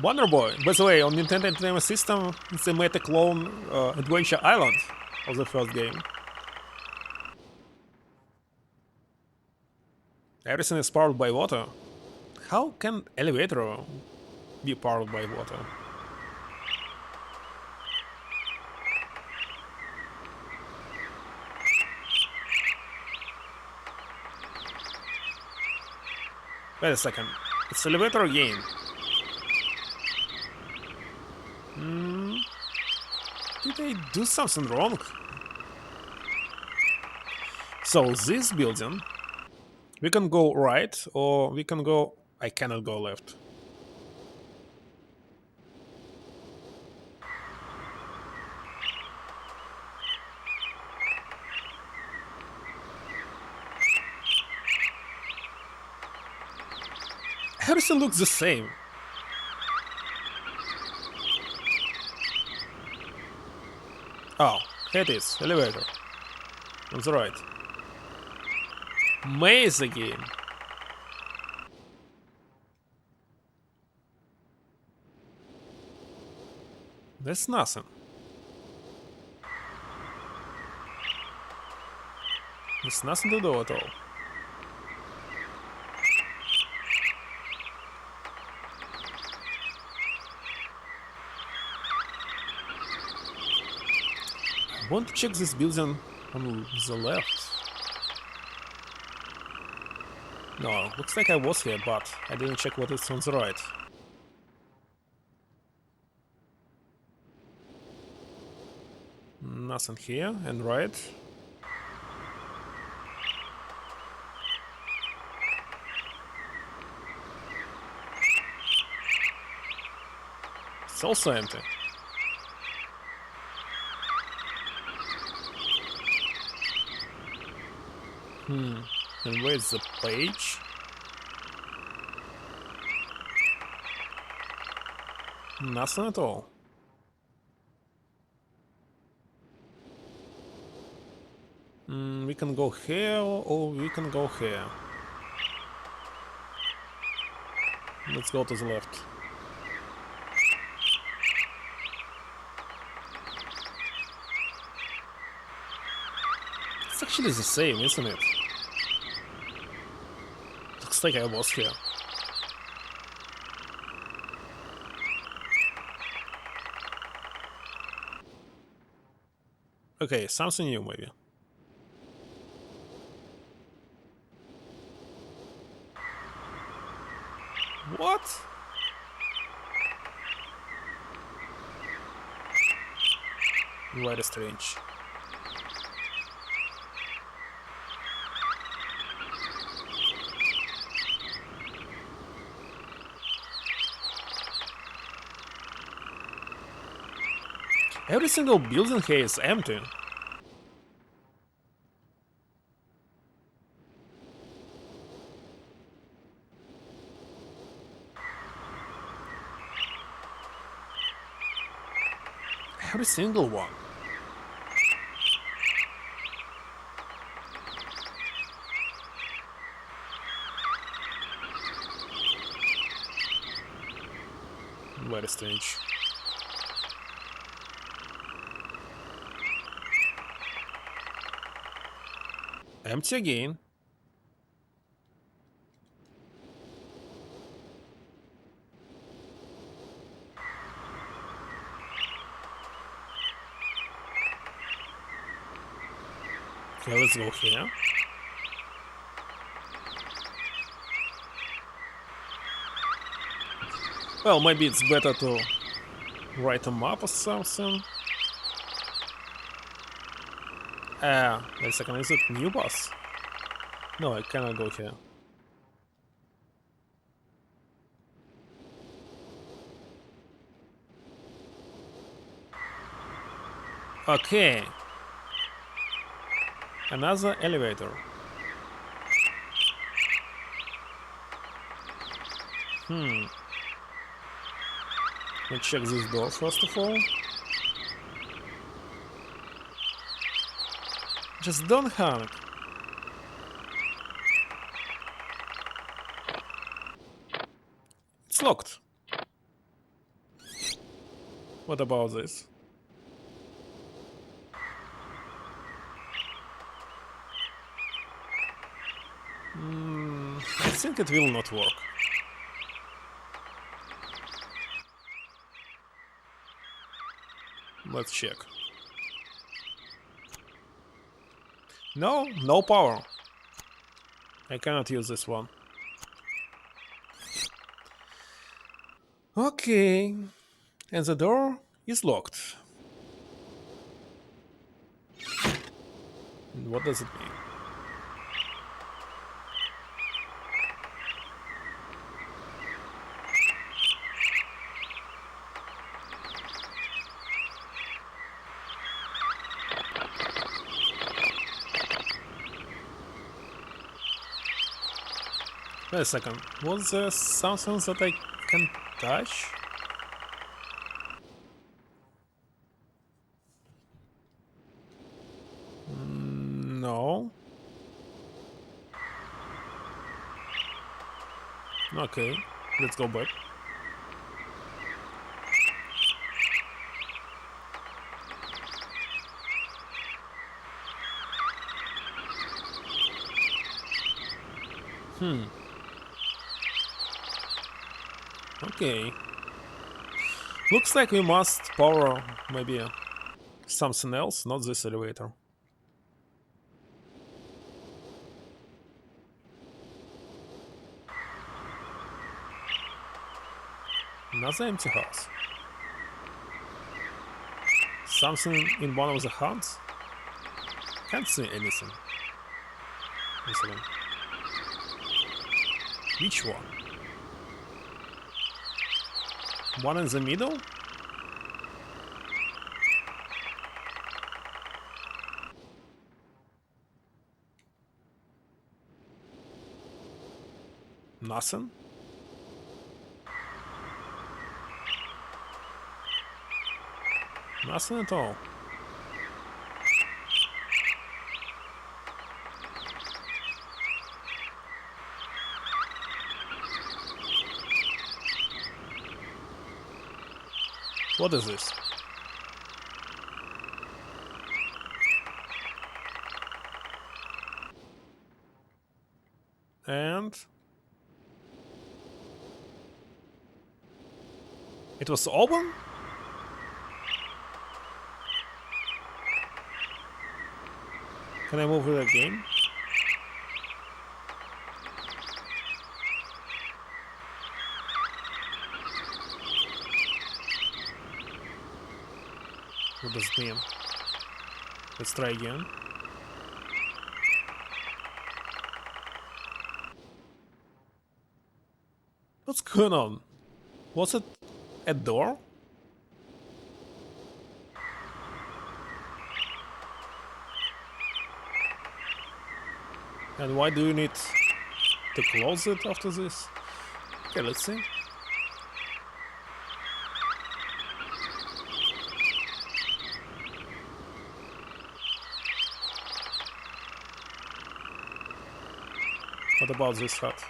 Wonder Boy, by the way, on Nintendo Entertainment System, they made a clone Adventure Island of the first game. Everything is powered by water. How can elevator be powered by water? Wait a second. It's elevator game. Did I do something wrong? So this building, we can go right or we can go... I cannot go left. Everything looks the same. Oh, here it is, elevator. On the right. Maze again. That's nothing. There's nothing to do at all. I want to check this building on the left. No, looks like I was here, but I didn't check what is on the right. Nothing here, and right. It's also empty. And where's the page? Nothing at all. We can go here or we can go here. Let's go to the left. It's actually the same, isn't it? Looks like I was here. Okay, something new maybe. What? Very strange. Every single building here is empty. Every single one. Very strange. Empty again. Okay, let's go here. Well, maybe it's better to write a map or something. Wait a second, is it new boss? No, I cannot go here. Okay. Another elevator. Let's check this door first of all. Just don't hang. It's locked. What about this? I think it will not work. Let's check. No power. I cannot use this one. Okay. And the door is locked. What does it mean? Wait a second, was there something that I can touch? No. Okay, let's go back. Okay. Looks like we must power maybe something else, not this elevator. Another empty house. Something in one of the huts? Can't see anything. Which one? One in the middle? Nothing? Nothing at all. What is this? And it was open? Can I move it again? What does it mean? Let's try again. What's going on? Was it a door? And why do you need to close it after this? Okay, let's see. What about this hut?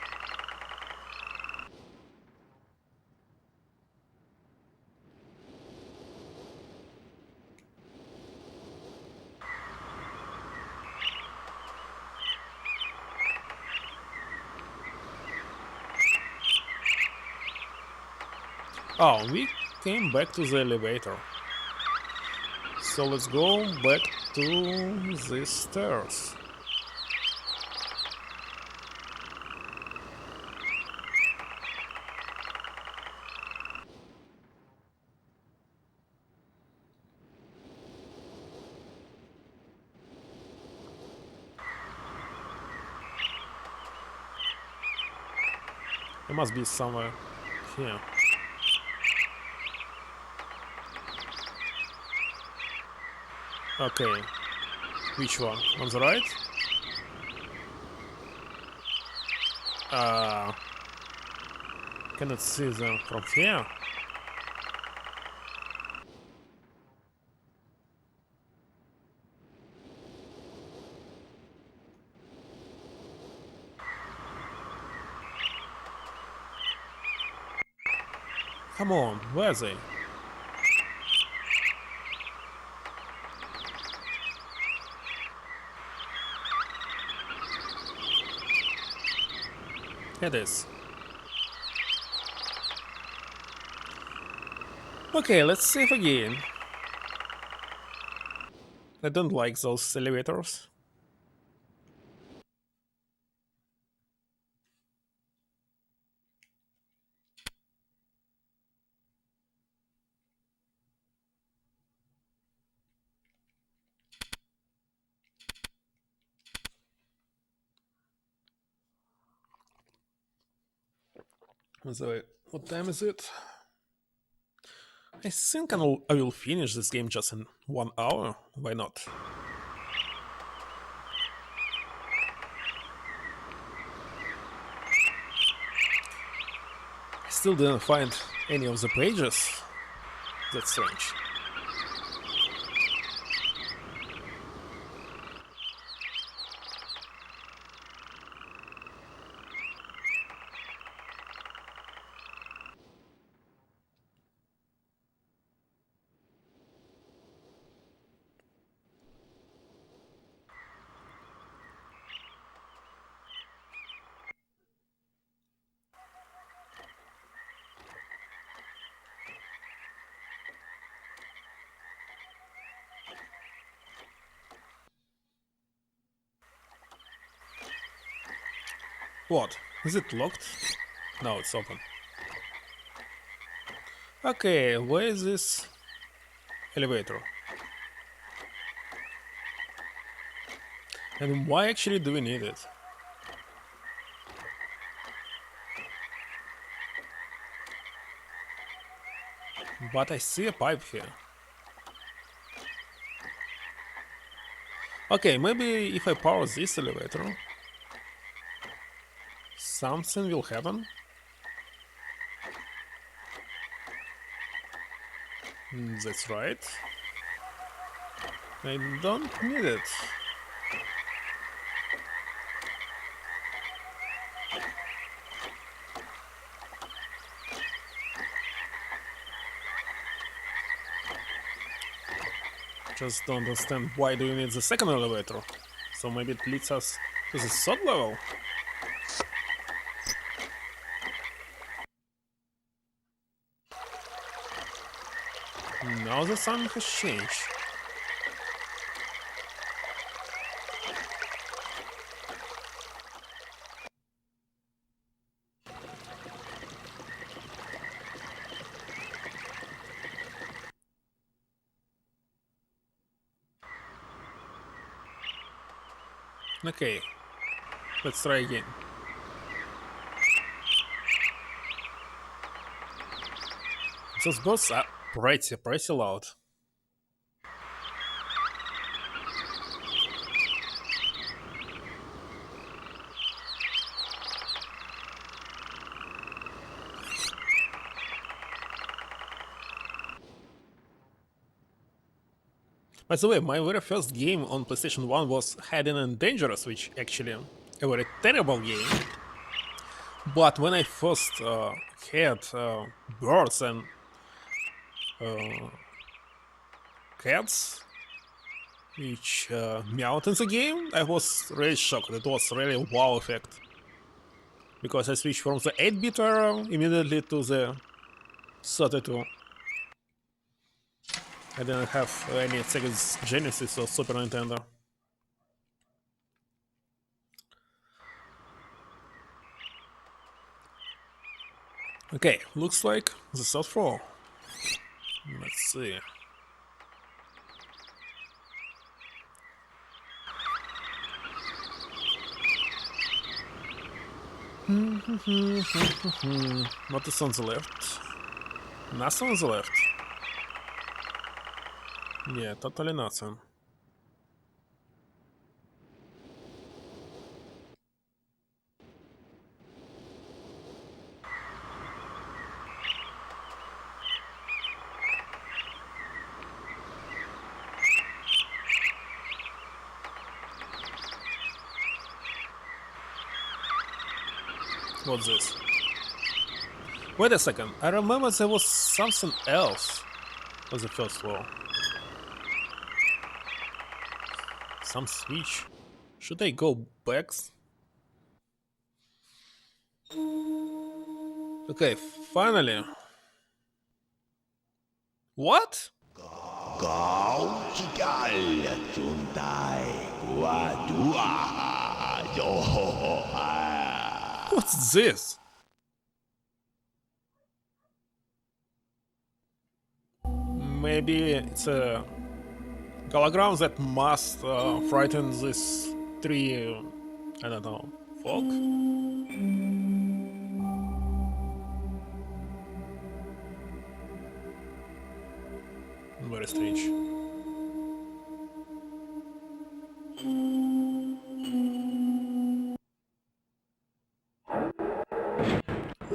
Oh, we came back to the elevator. So let's go back to the stairs. It must be somewhere here. Okay. Which one? On the right? Uh, cannot see them from here. Come on, where are they? It is. Okay, let's save again. I don't like those elevators. So, what time is it? I think I will finish this game just in 1 hour. Why not? I still didn't find any of the pages. That's strange. What? Is it locked? No, it's open. Okay, where is this elevator? And why actually do we need it? But I see a pipe here. Okay, maybe if I power this elevator, something will happen. That's right. I don't need it. Just don't understand why do you need the second elevator. So maybe it leads us to the third level. Now the sun has changed. Okay, let's try again. Those bots are pretty loud. By the way, my very first game on PlayStation 1 was Hidden and Dangerous, which actually a very terrible game. But when I first had birds and cats which meowed in the game, I was really shocked. It was really a wow effect. Because I switched from the 8-bit era immediately to the 32. I didn't have any Sega Genesis or Super Nintendo. Okay, looks like the third floor. Let's see. What is on the left? Nothing on the left. Yeah, totally nothing. What's this? Wait a second, I remember there was something else on the first floor. Some switch. Should I go back? Okay, finally. What? What's this? Maybe it's a hologram that must frighten this three, I don't know, folk? Very strange.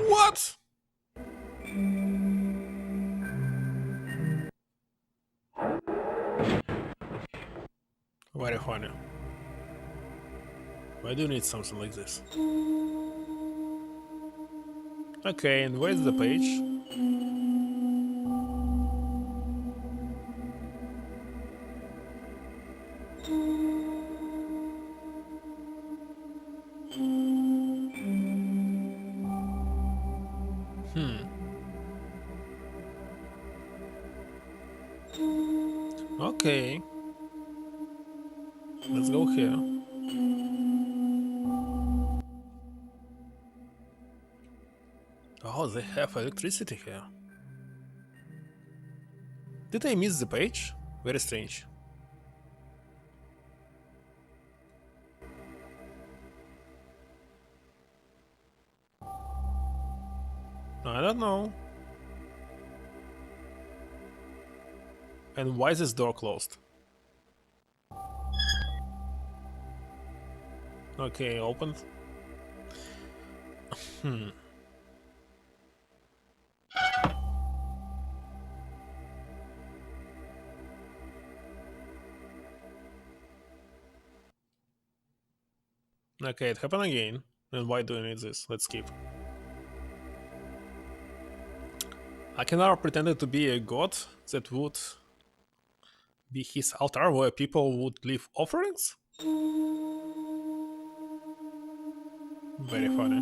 What? Very funny. Why do you need something like this? Okay, and where's the page? Okay. Let's go here. Oh, they have electricity here. Did I miss the page? Very strange. I don't know. And why is this door closed? Okay, opened. Okay, it happened again. And why do I need this? Let's skip. Akenar pretended to be a god that would be his altar where people would leave offerings? Very funny.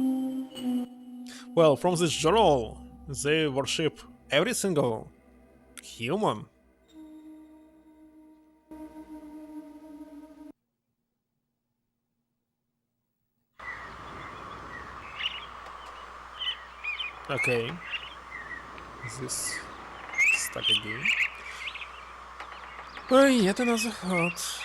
Well, from this journal, they worship every single human. Okay. Is this stuck again? Oh, yet another hut.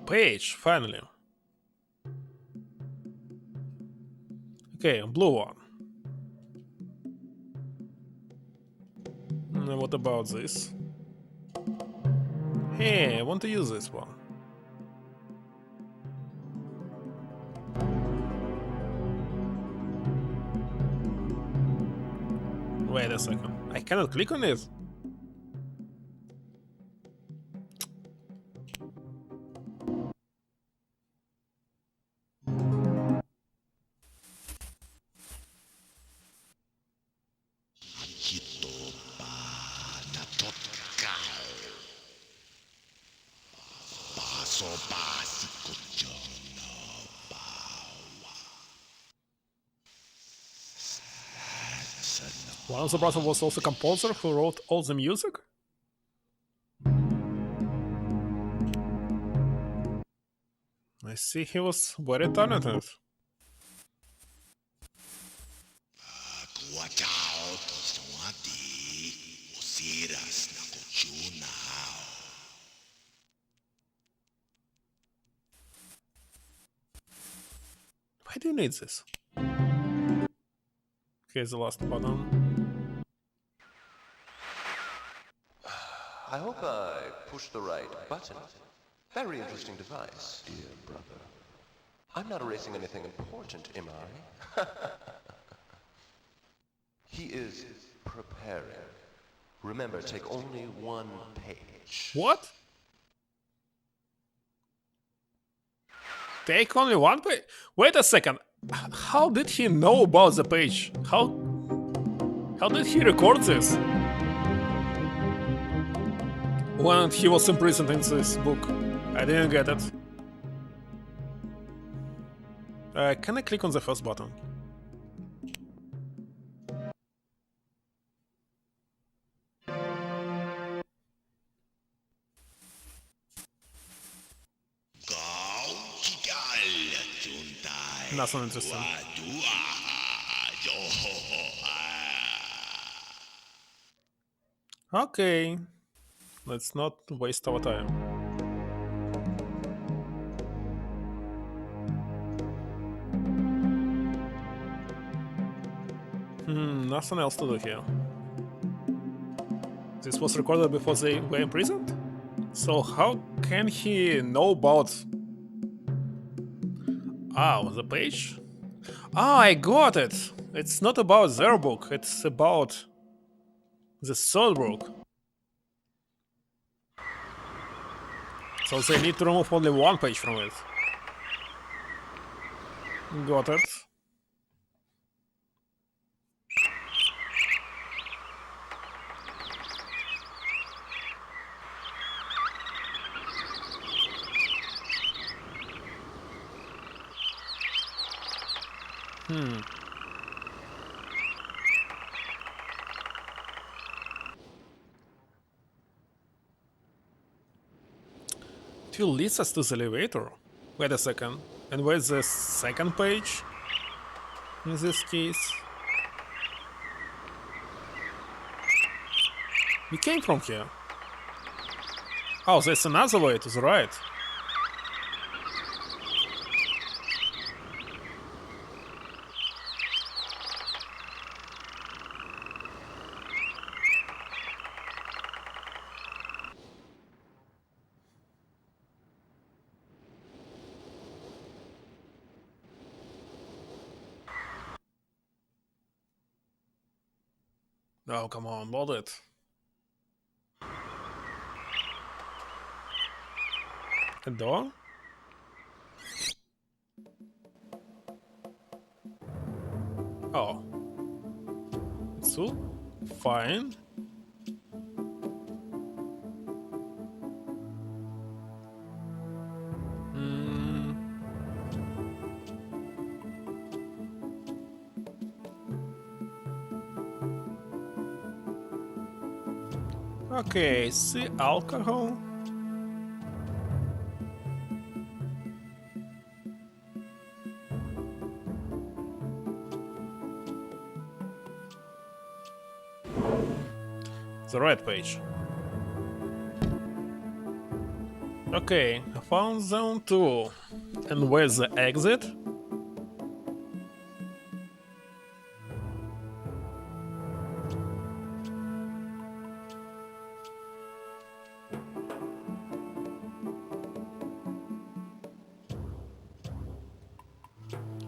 Page, finally. Okay, blue one. What about this? Hey, I want to use this one. Wait a second. I cannot click on it. One of the brothers was also a composer who wrote all the music? I see he was very talented. Why do you need this? Here's the last button. I hope I pushed the right button. Very interesting device, dear brother. I'm not erasing anything important, am I? He is preparing. Remember, take only one page. What? Take only one page? Wait a second. How did he know about the page? How did he record this? When he was imprisoned in this book. I didn't get it. Can I click on the first button? Nothing interesting. Okay. Let's not waste our time. Nothing else to do here. This was recorded before they were imprisoned? So how can he know about... the page? I got it! It's not about their book, it's about the third book. So they need to remove only one page from it. Got it. It will lead us to the elevator. Wait a second. And where's the second page? In this case. We came from here. Oh, there's another way to the right. Oh, come on, load it. A door? Oh. So, fine. Okay, see alcohol. The right page. Okay, I found zone 2. And where's the exit?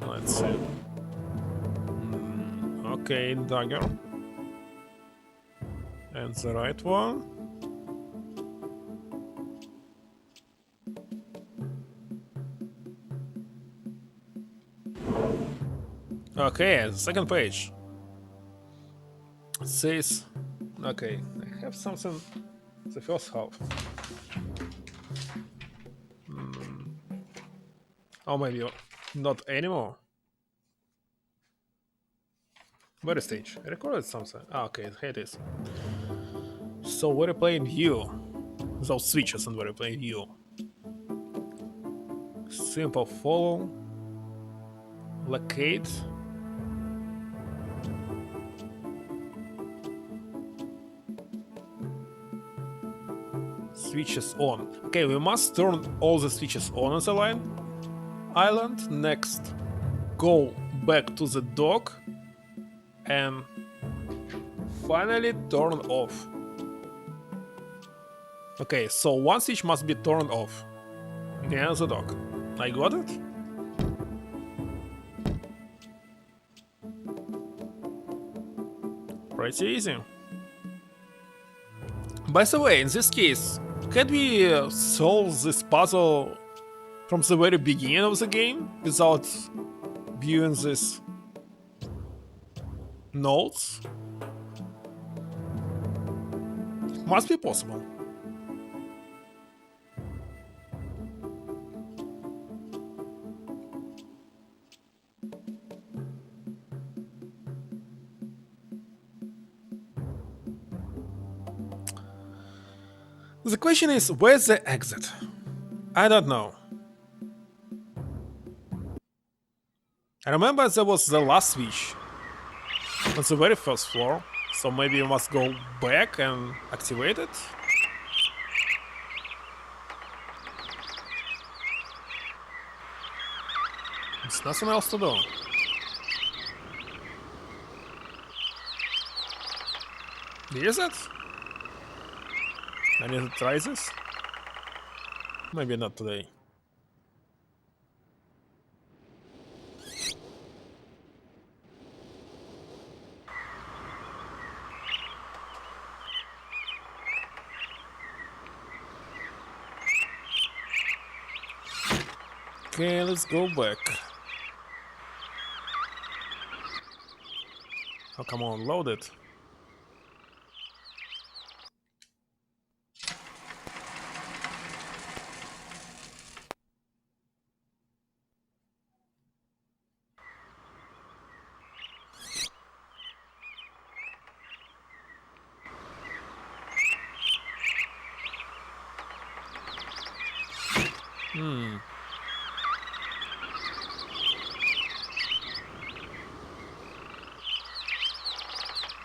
Let's see. Okay, dagger. And the right one. Okay, the second page. It says, okay, I have something, the first half. Oh, maybe not anymore. Where is stage? I recorded something. Ah, okay, here it is. So we're playing view. Those switches and we're playing view. Simple follow. Locate. Switches on. Okay, we must turn all the switches on the line. Island. Next, go back to the dock. And finally turn off. Okay, so one switch must be turned off. Near the dock. I got it? Pretty easy. By the way, in this case, can we solve this puzzle from the very beginning of the game without viewing these notes? Must be possible. The question is, where's the exit? I don't know. I remember there was the last switch on the very first floor, so maybe you must go back and activate it? There's nothing else to do. Is it? I need to try this? Maybe not today. Okay, let's go back. Oh, come on, load it.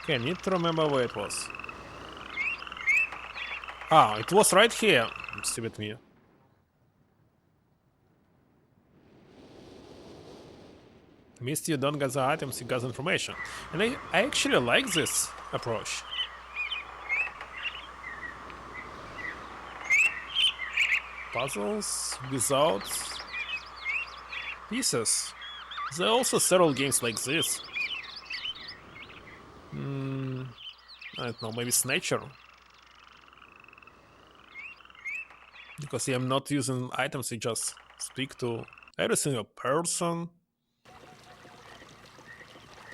Okay, I need to remember where it was. Ah, it was right here. Stupid me. Myst, you don't gather items, you gather information. And I actually like this approach. Puzzles without pieces. There are also several games like this. I don't know, maybe Snatcher. Because I'm not using items, you just speak to every single person.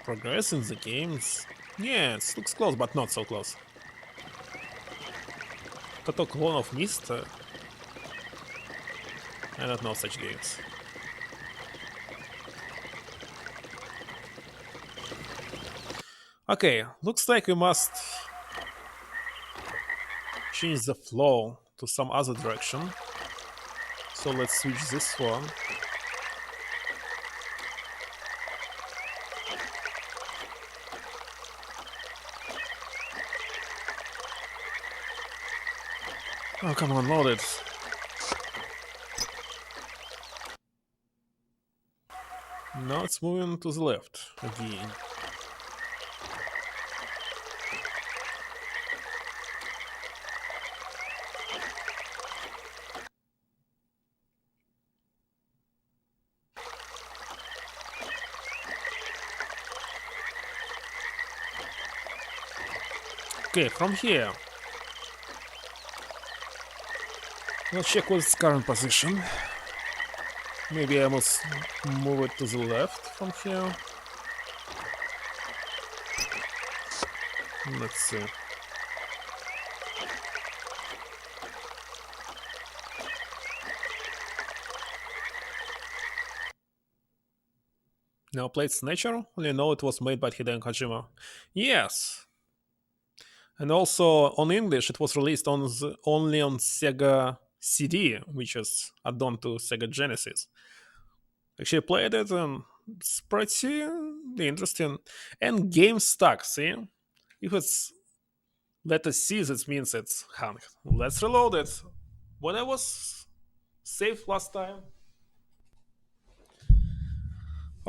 Progress in the games. Yeah, it looks close, but not so close. Total clone of Myst? I don't know such games. Okay, looks like we must change the flow to some other direction. So let's switch this one. Oh, come on, load it. Now it's moving to the left again. Okay, from here. Let's check what's its current position. Maybe I must move it to the left from here. Let's see. Now plate's nature? Only know it was made by Hideo Kojima. Yes. And also on English it was released on only on Sega CD, which is add-on to Sega Genesis. Actually played it and it's pretty interesting. And game stuck, see? If it's letter C, that means it's hung. Let's reload it. When I was saved last time.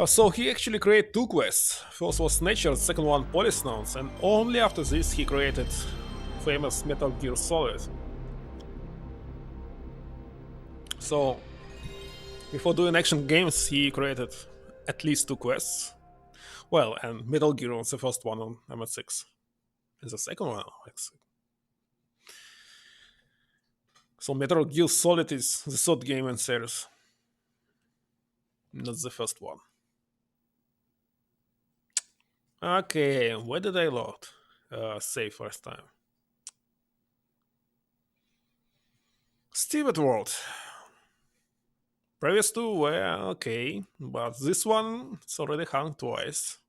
So he actually created two quests. First was Nature, the second one Polysnones, and only after this he created famous Metal Gear Solid. So before doing action games he created at least two quests. Well, and Metal Gear was the first one on MS6. And the second one on MS6. So Metal Gear Solid is the third game in series. Not the first one. Okay, where did I load? Save first time. Stewart World. Previous two were okay, but this one it's already hung twice.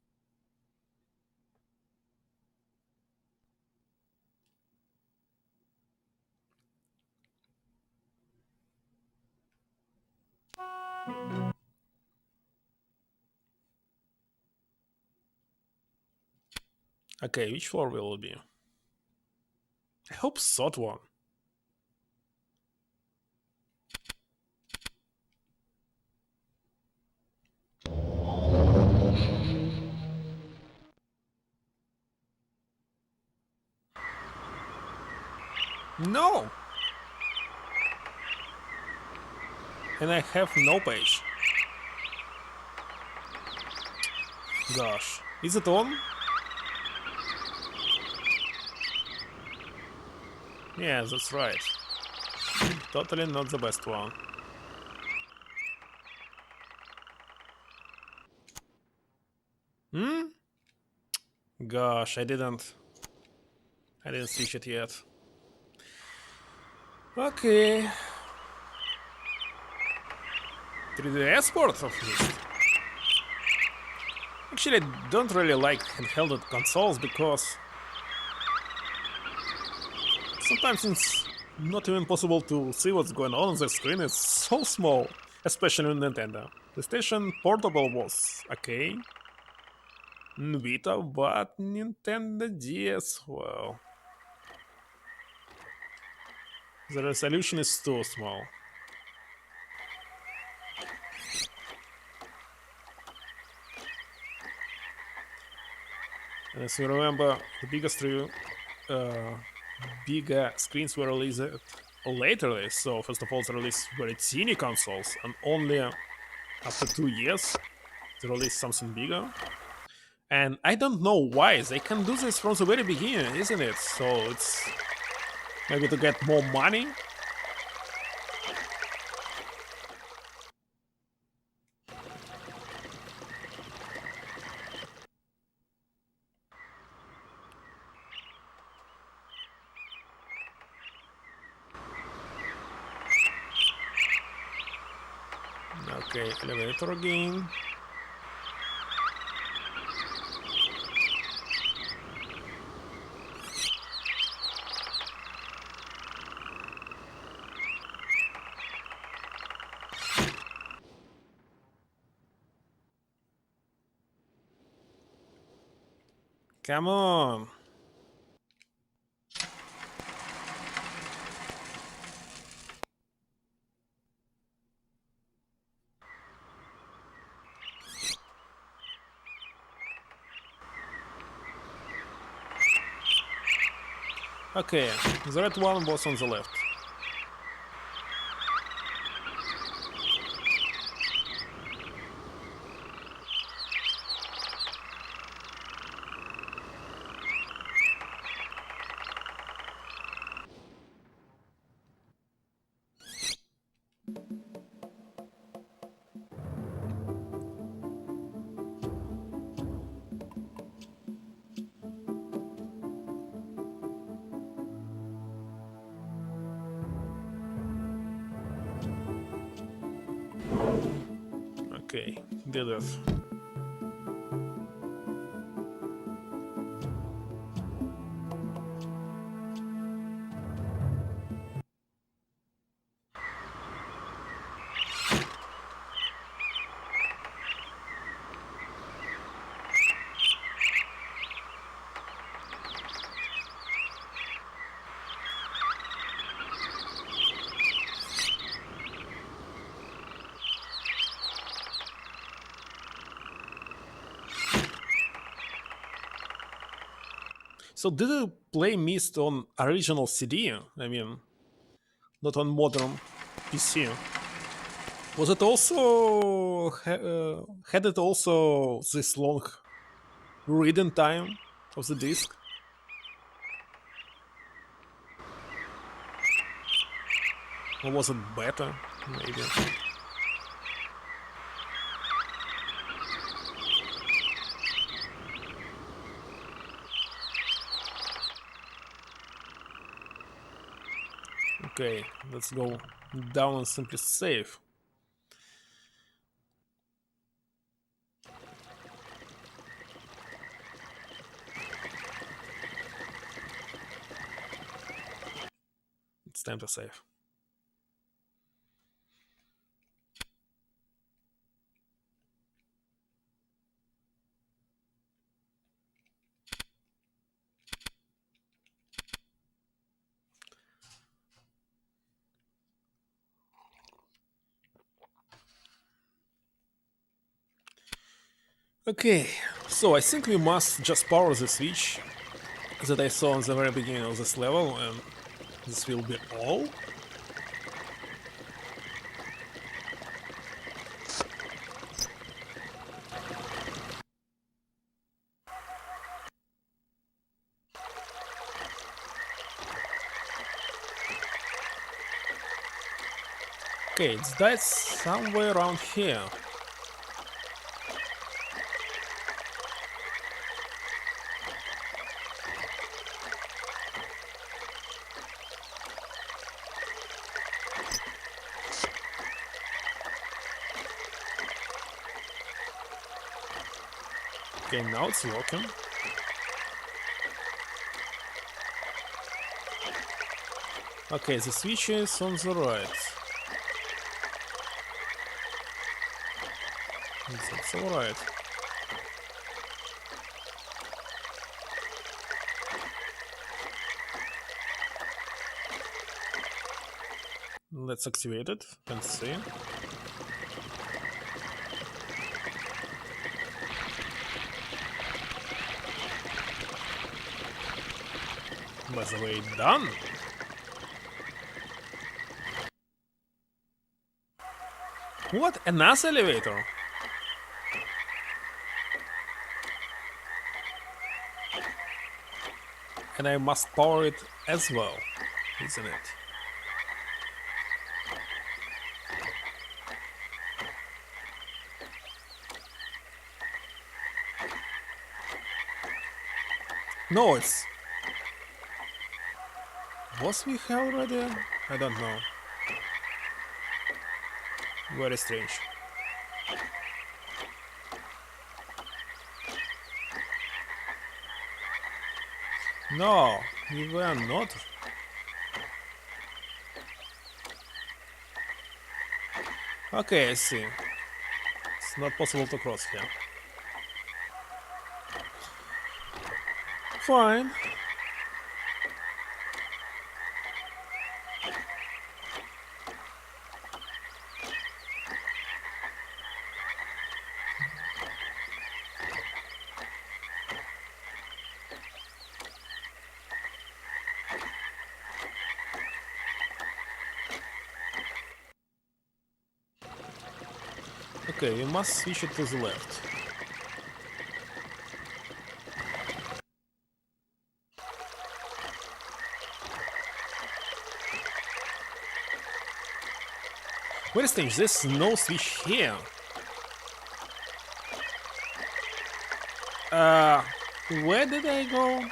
Okay, which floor will it be? I hope third one. No! And I have no page. Gosh, is it on? Yeah, that's right. Totally not the best one. Hmm? Gosh, I didn't switch it yet. Okay. 3D export of Myst. Actually, I don't really like handheld consoles because sometimes it's not even possible to see what's going on the screen. It's so small, especially on Nintendo. PlayStation Portable was okay. Vita, but Nintendo DS, well, the resolution is too small. And as you remember, the bigger screens were released later. So first of all, they released very teeny consoles, and only after 2 years they released something bigger. And I don't know why they can do this from the very beginning, isn't it? So it's maybe to get more money. Okay, elevator again. Come on. Okay, the red one was on the left. Okay, did it. So did you play Myst on original CD? I mean, not on modern PC. Was it also had it also this long reading time of the disc? Or was it better? Maybe. Okay, let's go down and simply save. It's time to save. Okay, so I think we must just power the switch that I saw in the very beginning of this level, and this will be all. Okay, it's died somewhere around here. Okay, now it's working. Okay, the switch is on the right. That's alright. Let's activate it and see. By the way, done. What? Another elevator? And I must power it as well, isn't it? No, it's... Was we here already? I don't know. Very strange. No, we were not. Okay, I see. It's not possible to cross here. Fine. Okay, we must switch it to the left. Wait a second, there's no switch here. Where did I go?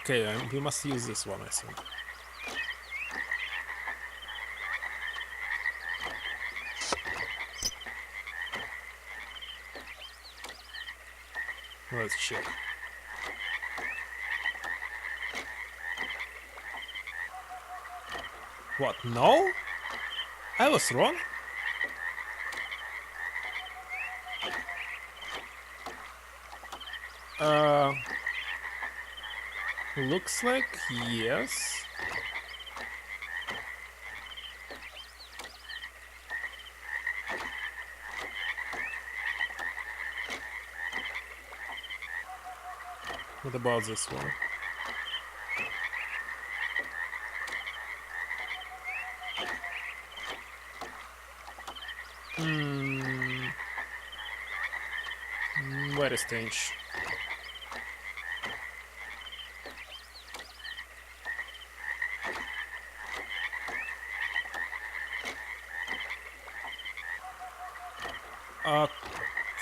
Okay, we must use this one, I think. Let's check. What? No? I was wrong? Looks like yes. What about this one? Very strange.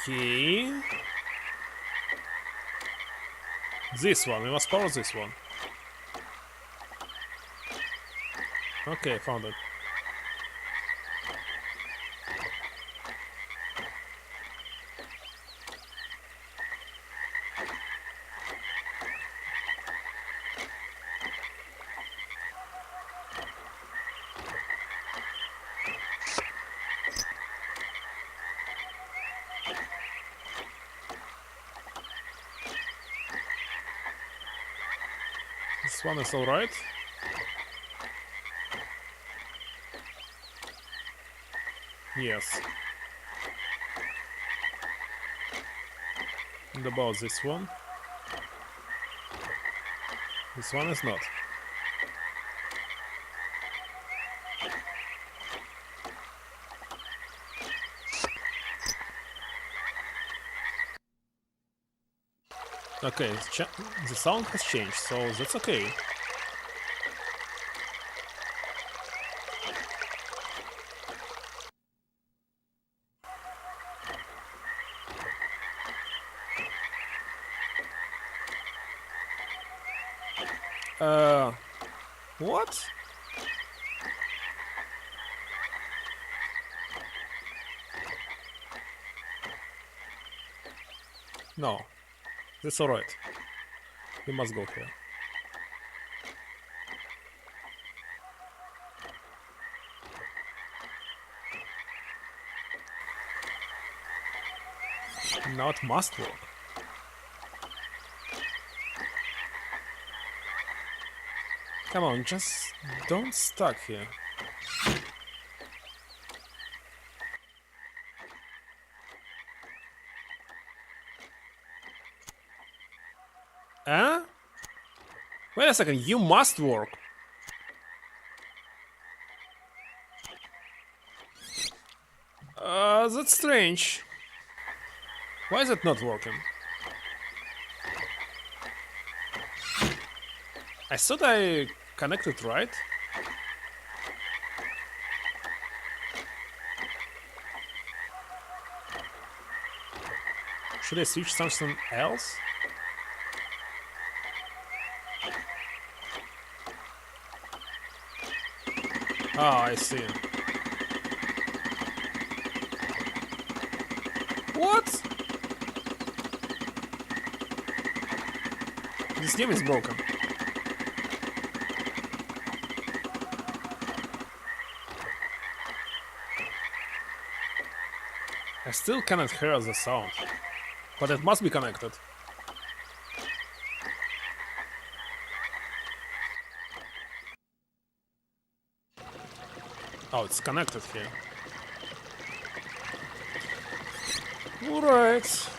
Okay. This one, we must power this one. Okay, found it. This one is alright. Yes. And about this one? This one is not. Okay, the sound has changed, so that's okay. What? No, that's alright. We must go here. Now it must work. Come on, just don't stuck here. Huh? Wait a second, you must work. That's strange. Why is it not working? I thought I connected right. Should I switch something else? Oh, I see. What? This game is broken. I still cannot hear the sound, but it must be connected. Oh, it's connected here. Alright.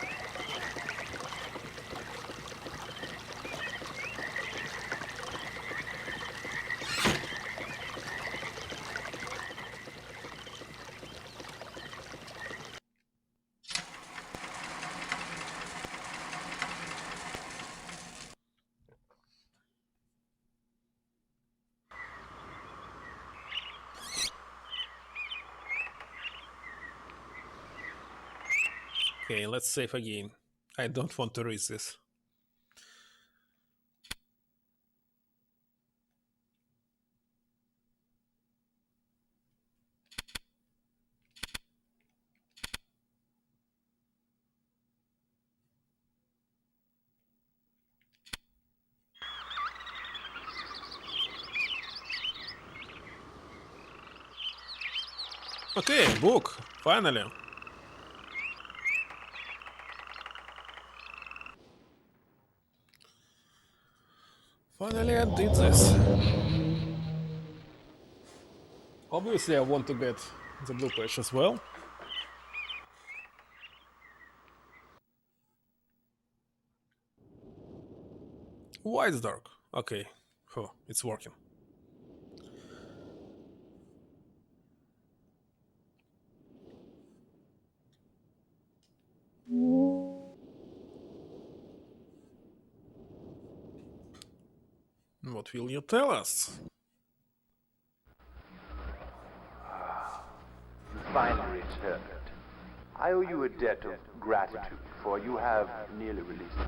Okay, let's save again. I don't want to risk this. Okay, book, finally. Finally I did this. Obviously I want to get the blue page as well. Why it's dark? Okay, oh, it's working. What will you tell us? You finally returned. I owe you a debt of gratitude, for you have nearly released me.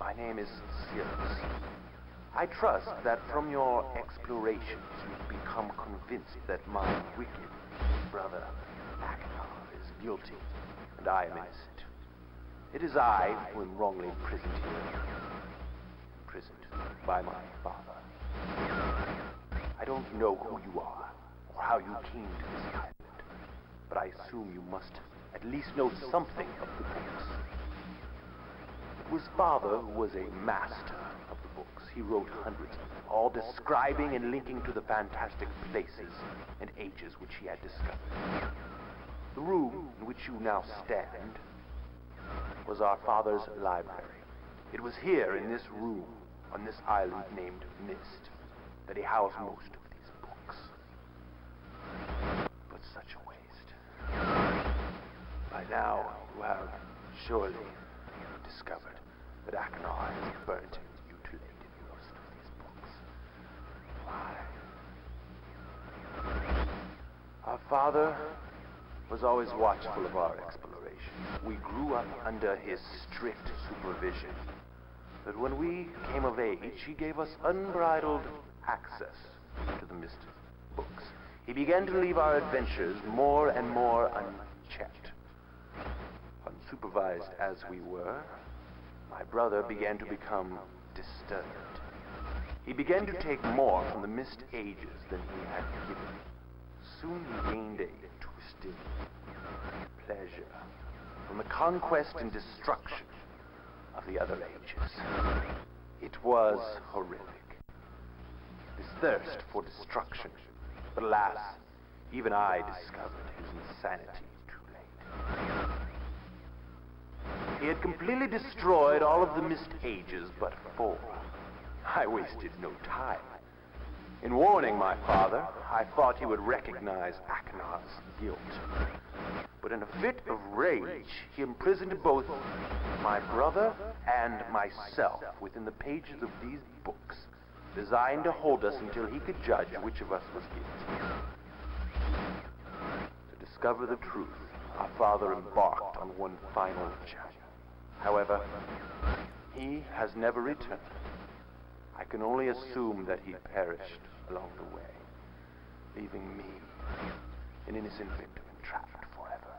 My name is Sirius. I trust that from your explorations you've become convinced that my wicked brother Achenar is guilty, and I am innocent. It is I who am wrongly imprisoned here. Imprisoned by my father. I don't know who you are, or how you came to this island, but I assume you must at least know something of the books. It was father who was a master of the books. He wrote hundreds of them, all describing and linking to the fantastic places and ages which he had discovered. The room in which you now stand was our father's library. It was here, in this room, on this island named Myst, that he housed most of these books. But such a waste. By now, you have surely discovered that Achenar has burnt and mutilated most of these books. Why? Our father was always watchful of our explorations. We grew up under his strict supervision. But when we came of age, he gave us unbridled access to the Myst books. He began to leave our adventures more and more unchecked. Unsupervised as we were, my brother began to become disturbed. He began to take more from the Myst ages than he had given. Soon he gained a twisted pleasure from the conquest and destruction of the other ages. It was horrific. This thirst for destruction. But alas, even I discovered his insanity too late. He had completely destroyed all of the Myst ages but 4. I wasted no time. In warning my father, I thought he would recognize Achenar's guilt. But in a fit of rage, he imprisoned both my brother and myself within the pages of these books, designed to hold us until he could judge which of us was guilty. To discover the truth, our father embarked on one final journey. However, he has never returned. I can only assume that he perished along the way, leaving me, an innocent victim, entrapped forever.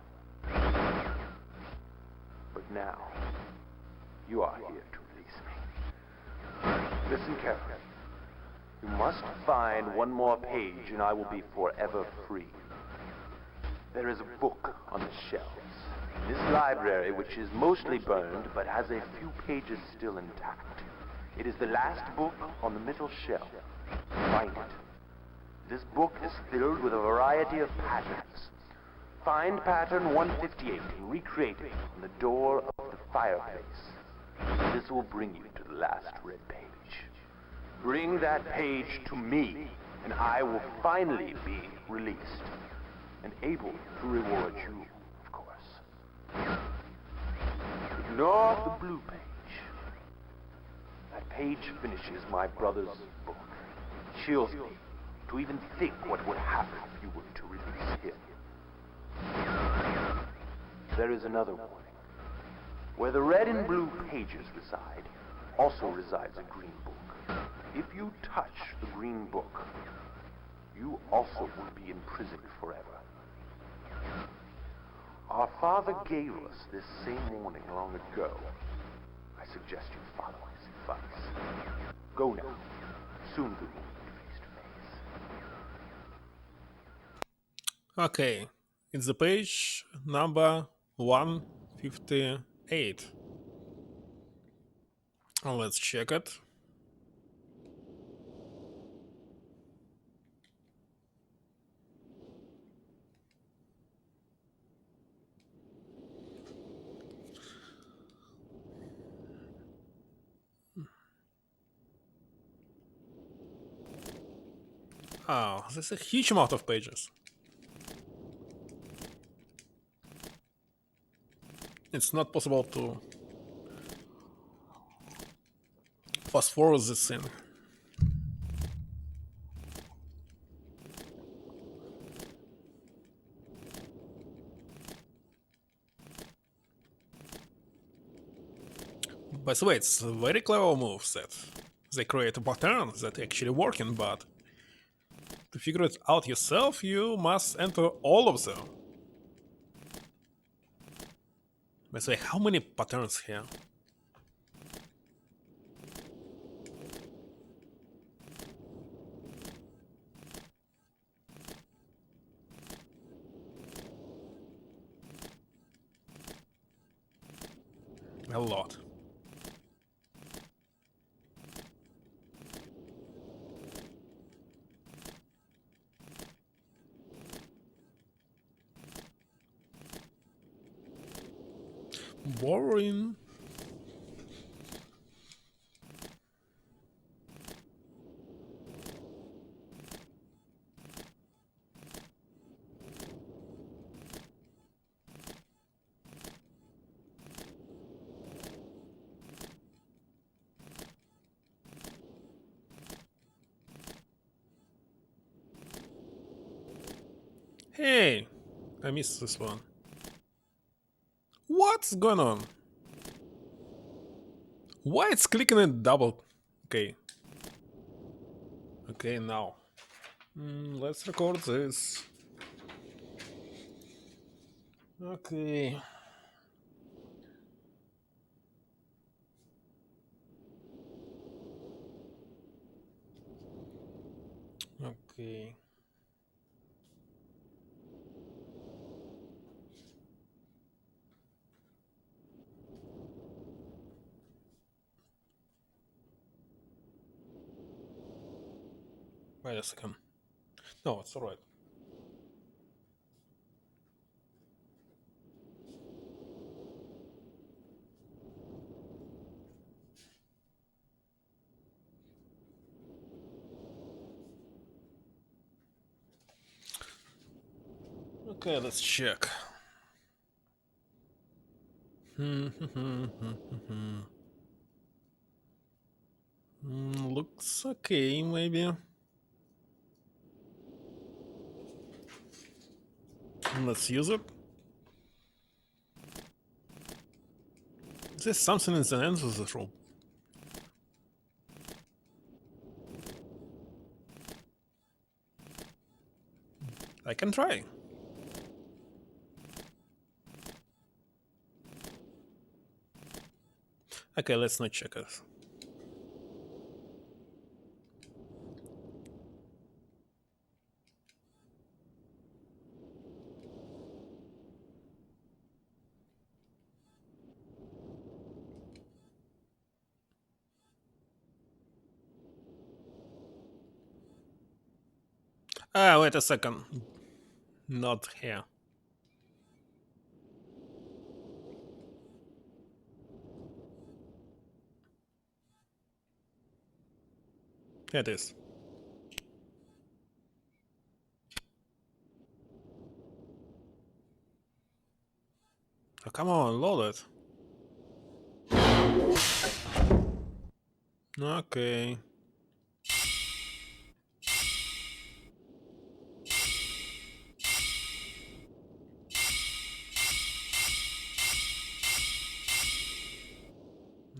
But now, you are here to release me. Listen carefully. You must find one more page and I will be forever free. There is a book on the shelves. In this library, which is mostly burned, but has a few pages still intact. It is the last book on the middle shelf. Find it. This book is filled with a variety of patterns. Find pattern 158 and recreate it on the door of the fireplace. This will bring you to the last red page. Bring that page to me, and I will finally be released, and able to reward you, of course. Ignore the blue page. That page finishes my brother's book. It chills me to even think what would happen if you were to release him. there is another warning. Where the red and blue pages reside, also resides a green book. If you touch the green book, you also will be imprisoned forever. Our father gave us this same warning long ago. I suggest you follow his advice. Go now. Soon we will meet face to face. Okay, it's the page number 158. Let's check it. Oh, there's a huge amount of pages. It's not possible to fast forward this thing. By the way, it's a very clever move that they create a pattern that actually working, but to figure it out yourself, you must enter all of them. By the way, how many patterns here? A lot. Boring. Hey, I missed this one. What's going on? Why it's clicking it double? Okay. Okay, now. Let's record this. Okay. Okay. Wait a second. No, it's alright. Okay, let's check. Looks okay, maybe. Let's use it. There's something in the end of this room. I can try. Okay, let's not check it. Ah, wait a second. Not here. It is. Oh, come on, load it. Okay.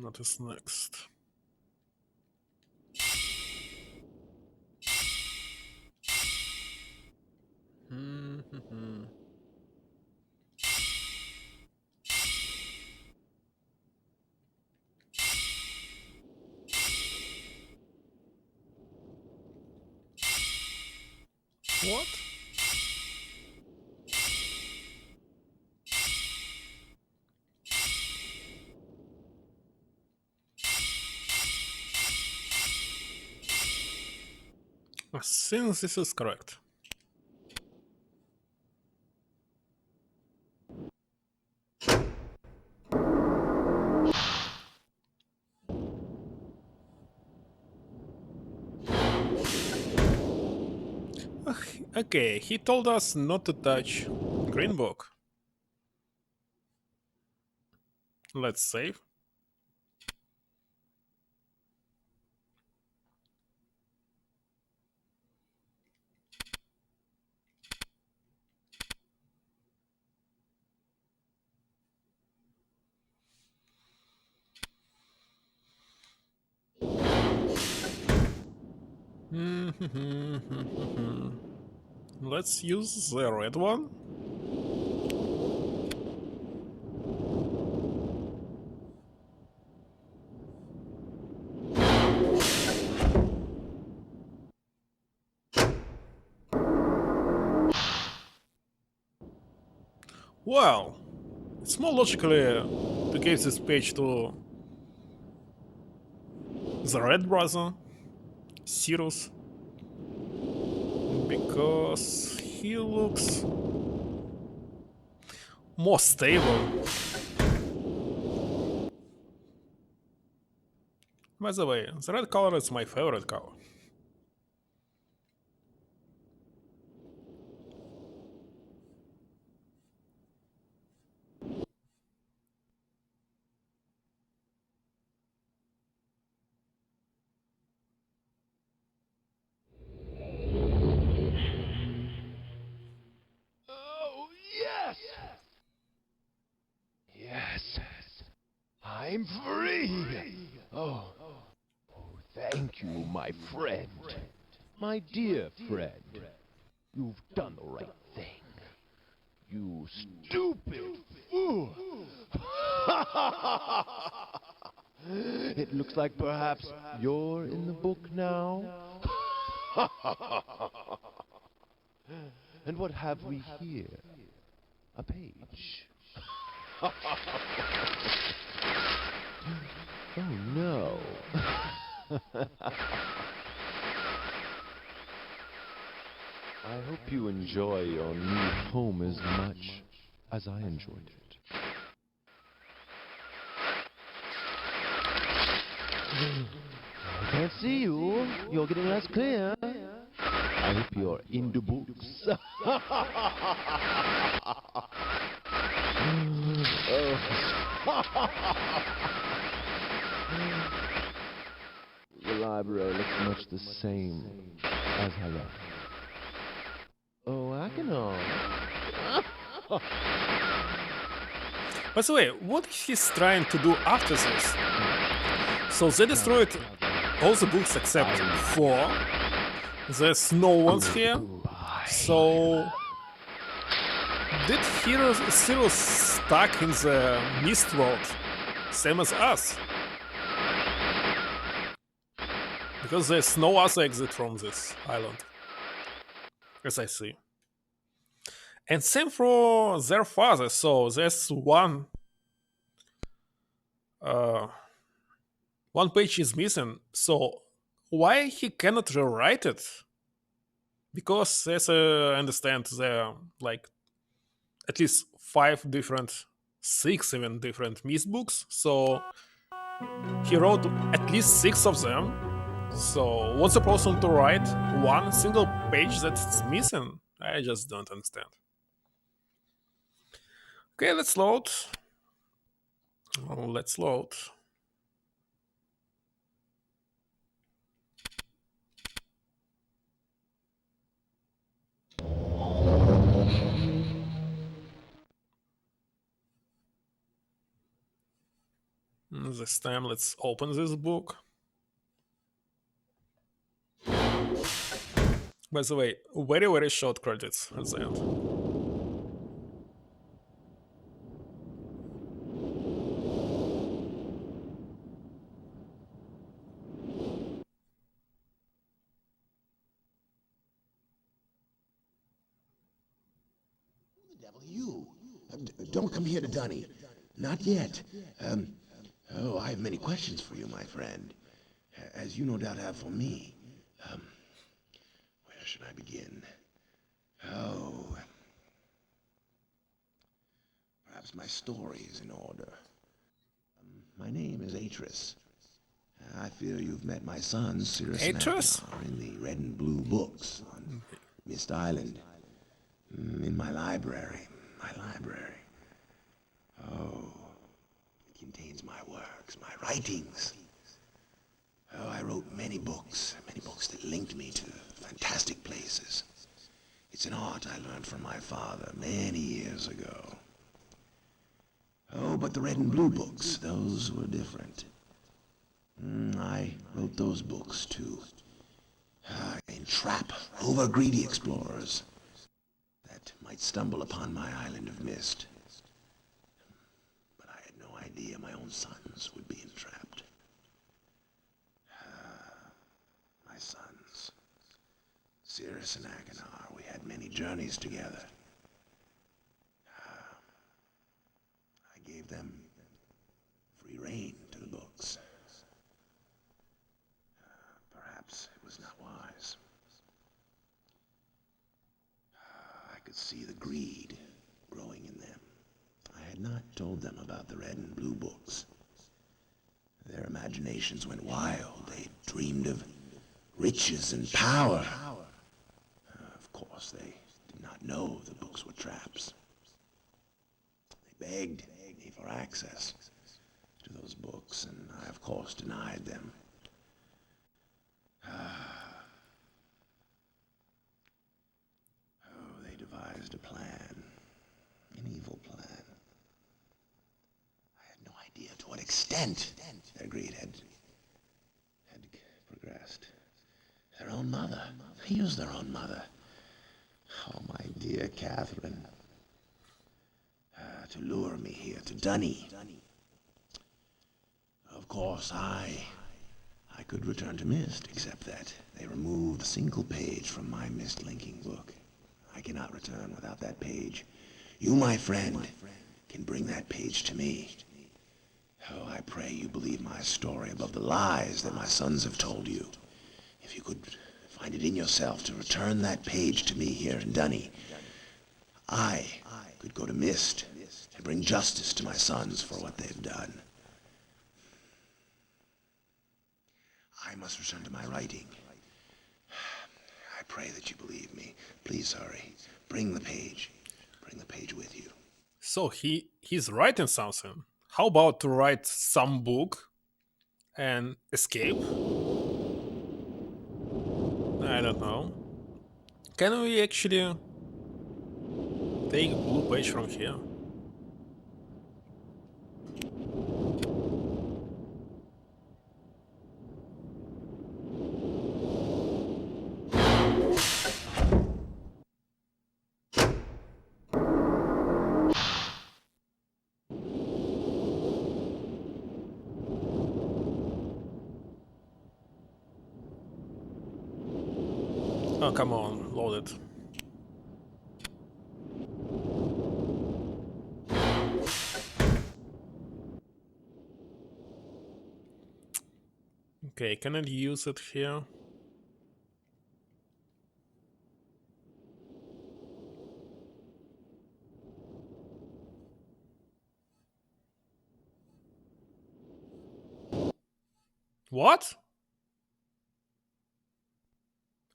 What is next? What? I think this is correct. Okay, he told us not to touch green book. Let's save. Let's use the red one. Well, it's more logically to give this page to the red brother, Cyrus, because he looks more stable. By the way, the red color is my favorite color. Oh, yes! Yes! I'm free! Oh, thank you, my friend. My dear friend. You've done the right thing. You stupid fool! It looks like perhaps you're in the book now. And what have we here? A page. Oh no. I hope you enjoy your new home as much as I enjoyed it. I can't see you. You're getting less clear. I hope you're in the books. The library looks much the same as I left. Oh, I can By the way, what he's trying to do after this? So they destroyed all the books except 4. There's no ones here. So did Cyrus stuck in the Myst world, same as us? Because there's no other exit from this island, as I see. And same for their father. So there's one page is missing. So why he cannot rewrite it? Because as I understand, there are like at least 5 different, 6 even different Myst books. So he wrote at least 6 of them. So what's the problem to write one single page that's missing? I just don't understand. Okay, let's load. Let's load. This time, let's open this book. By the way, very short credits at the end. Devil, you. Don't come here to Dunny. Not yet. Oh, I have many questions for you, my friend. As you no doubt have for me. Where should I begin? Oh. Perhaps my story is in order. My name is Atris. I fear you've met my son, Cirrus Atris? in the red and blue books on Myst Island. In my library. Oh, it contains my works, my writings. Oh, I wrote many books that linked me to fantastic places. It's an art I learned from my father many years ago. Oh, but the red and blue books, those were different. I wrote those books to entrap over-greedy explorers that might stumble upon my island of Myst. But I had no idea my own sons would be entrapped. My sons, Cirrus and Achenar, we had many journeys together. I gave them free rein to the books. Perhaps it was not wise. I could see the greed growing in them. I had not told them about the red and blue books. Their imaginations went wild. They dreamed of riches and power. Of course, they did not know the books were traps. They begged me for access to those books, and I, of course, denied them. They devised a plan, an evil plan. I had no idea to what extent their greed had progressed. Their own mother. They used their own mother. Oh, my dear Catherine. To lure me here to Dunny. Of course, I could return to Myst, except that they removed a single page from my Myst linking book. I cannot return without that page. You, my friend, can bring that page to me. Oh, I pray you believe my story above the lies that my sons have told you. If you could find it in yourself to return that page to me here in Dunny, I could go to Myst and bring justice to my sons for what they've done. I must return to my writing. I pray that you believe me. Please hurry. Bring the page. Bring the page with you. So he's writing something. How about to write some book and escape? I don't know. Can we actually take blue page from here? Oh, come on, load it. Okay, can I use it here? What?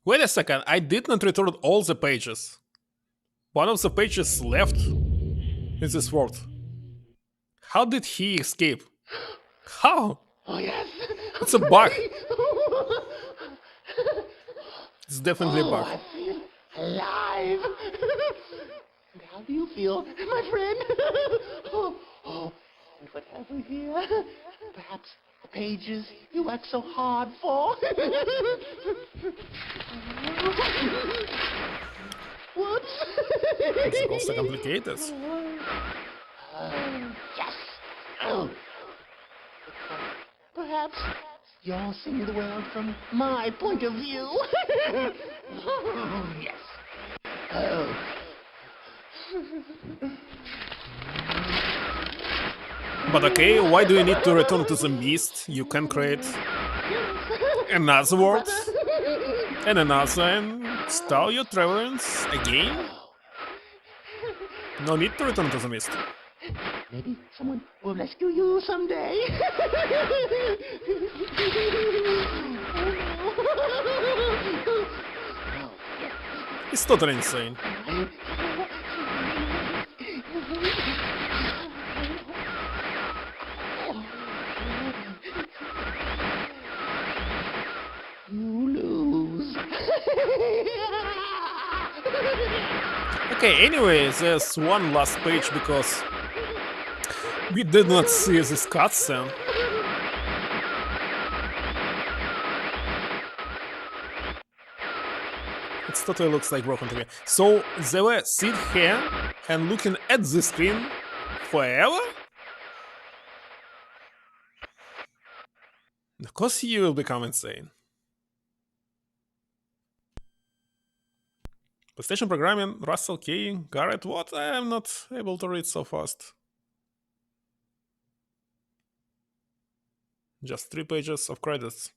Wait a second, I did not return all the pages. One of the pages left in this world. How did he escape? How? Oh, yes. It's a bug. It's definitely a bug. I feel alive. And how do you feel, my friend? And what have we here? Perhaps the pages you work so hard for. Whoops. It's also complicated. Yes. Oh. Perhaps you're seeing the world from my point of view. Yes. Oh. But okay, why do you need to return to the Myst? You can create another world and another and start your travels again? No need to return to the Myst. Maybe someone will rescue you someday. It's totally insane. You lose. Okay, anyway, there's one last page because we did not see this cutscene. It totally looks like broken to me. So they were sitting here and looking at the screen forever? Of course you will become insane. PlayStation programming, Russell K. Garrett, what? I am not able to read so fast. Just 3 pages of credits.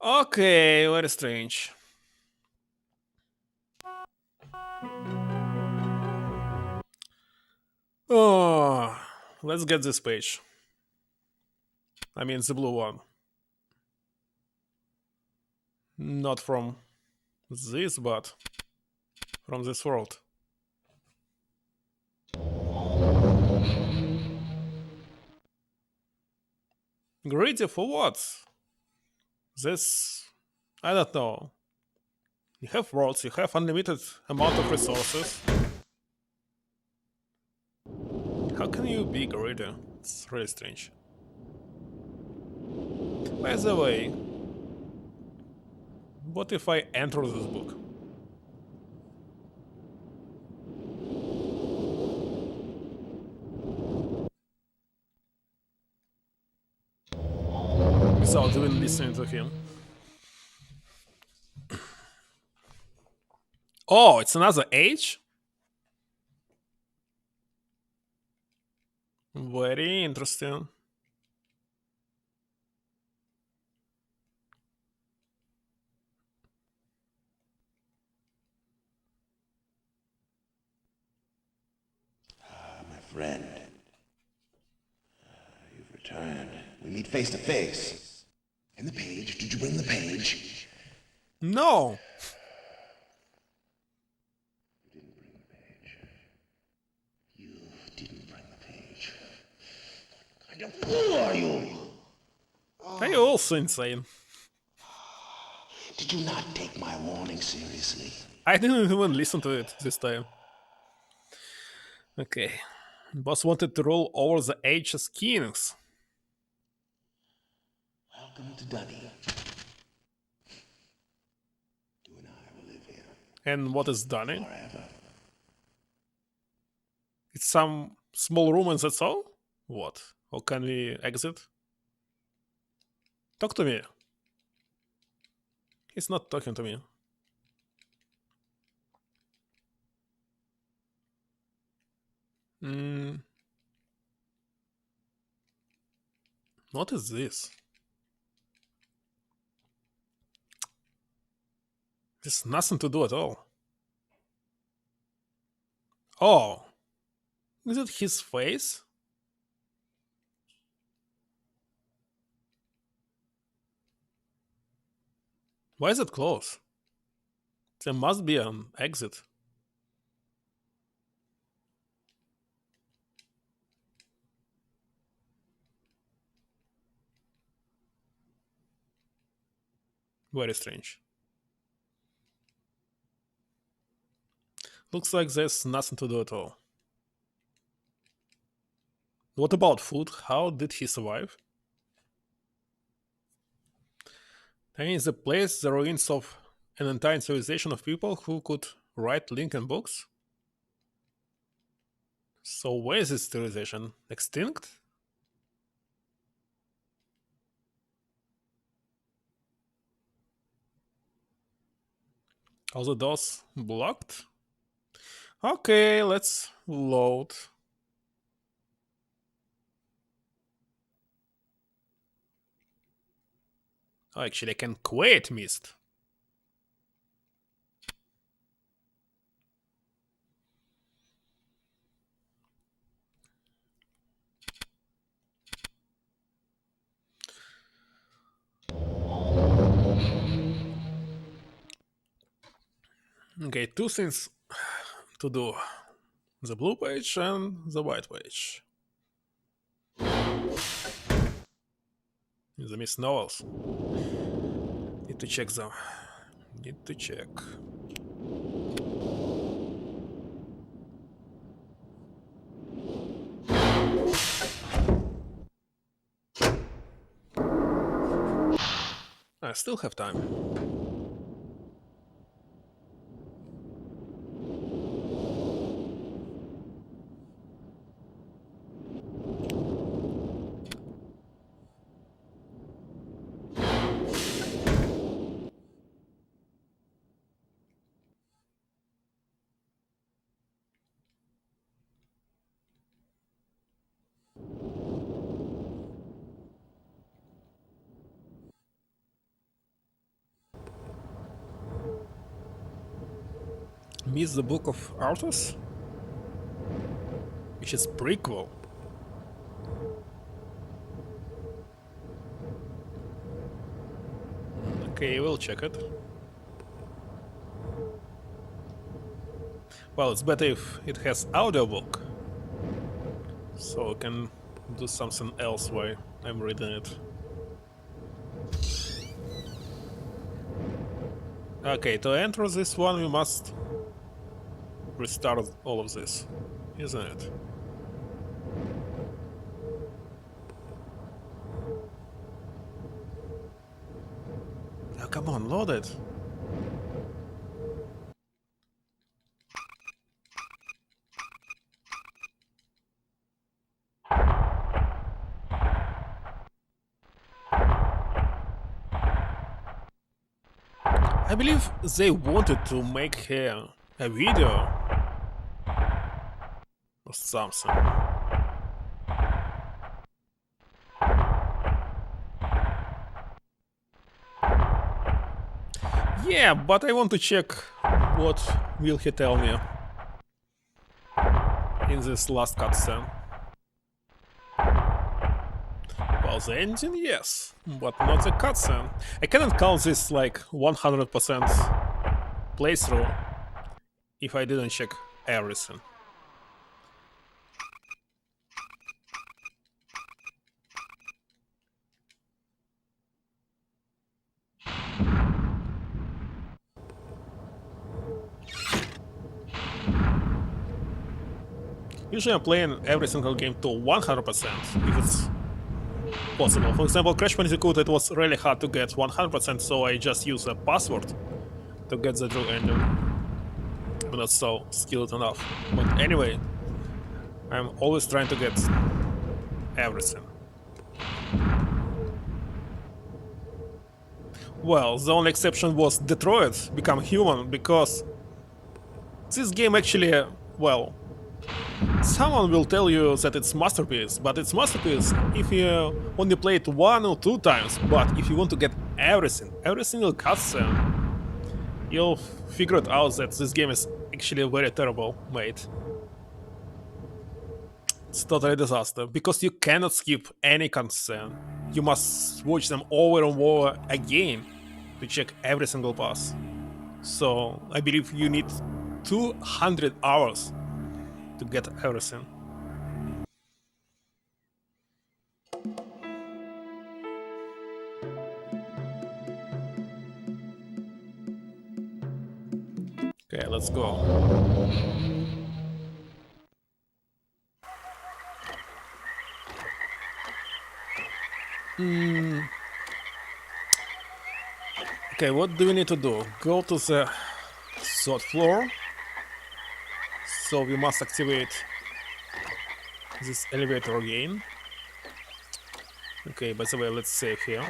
Okay, very strange. Oh, let's get this page. I mean the blue one. Not from this, but from this world. Greedy for what? This... I don't know. You have worlds, you have unlimited amount of resources. How can you be greedy? It's really strange. By the way, what if I enter this book? Without even listening to him. Oh, it's another age? Very interesting. My friend. You've returned. We meet face to face. And the page? Did you bring the page? No! You didn't bring the page. What kind of fool are you? Are you also insane? Did you not take my warning seriously? I didn't even listen to it this time. Okay. Boss wanted to rule over the age as kings. Welcome to Dunny. You and I will live here And what is Dunny? forever. It's some small room and that's all? What? Or can we exit? Talk to me. He's not talking to me. What is this? There's nothing to do at all. Oh. Is it his face? Why is it closed? There must be an exit. Very strange. Looks like there's nothing to do at all. What about food? How did he survive? And is the place the ruins of an entire civilization of people who could write Lincoln books? So where is this civilization? Extinct? All the doors blocked? Okay, let's load. Oh, actually, I can quit Myst. Okay, two things to do. The blue page and the white page. The Myst novels. Need to check them. Need to check. I still have time. Myst the Book of Arthurs? Which is prequel. Okay, we'll check it. Well, it's better if it has audiobook. So I can do something else while I'm reading it. Okay, to enter this one we must restart all of this, isn't it? Oh, come on, load it. I believe they wanted to make here a video or something. Yeah, but I want to check what will he tell me in this last cutscene. Well, the ending, yes, but not the cutscene. I cannot call this like 100% playthrough if I didn't check everything. Usually I'm playing every single game to 100% if it's possible. For example, Crash Bandicoot, it was really hard to get 100%, so I just use a password to get the true ending. I'm not so skilled enough. But anyway, I'm always trying to get everything. Well, the only exception was Detroit Become Human, because this game actually, well, someone will tell you that it's masterpiece, but it's masterpiece if you only play it 1 or 2 times. But if you want to get everything, every single cutscene, you'll figure it out that this game is actually very terrible made. It's totally a disaster, because you cannot skip any cutscene. You must watch them over and over again to check every single pass. So I believe you need 200 hours to get everything. Okay, let's go. Okay, what do we need to do? Go to the third floor. So we must activate this elevator again. Okay, by the way, let's save here.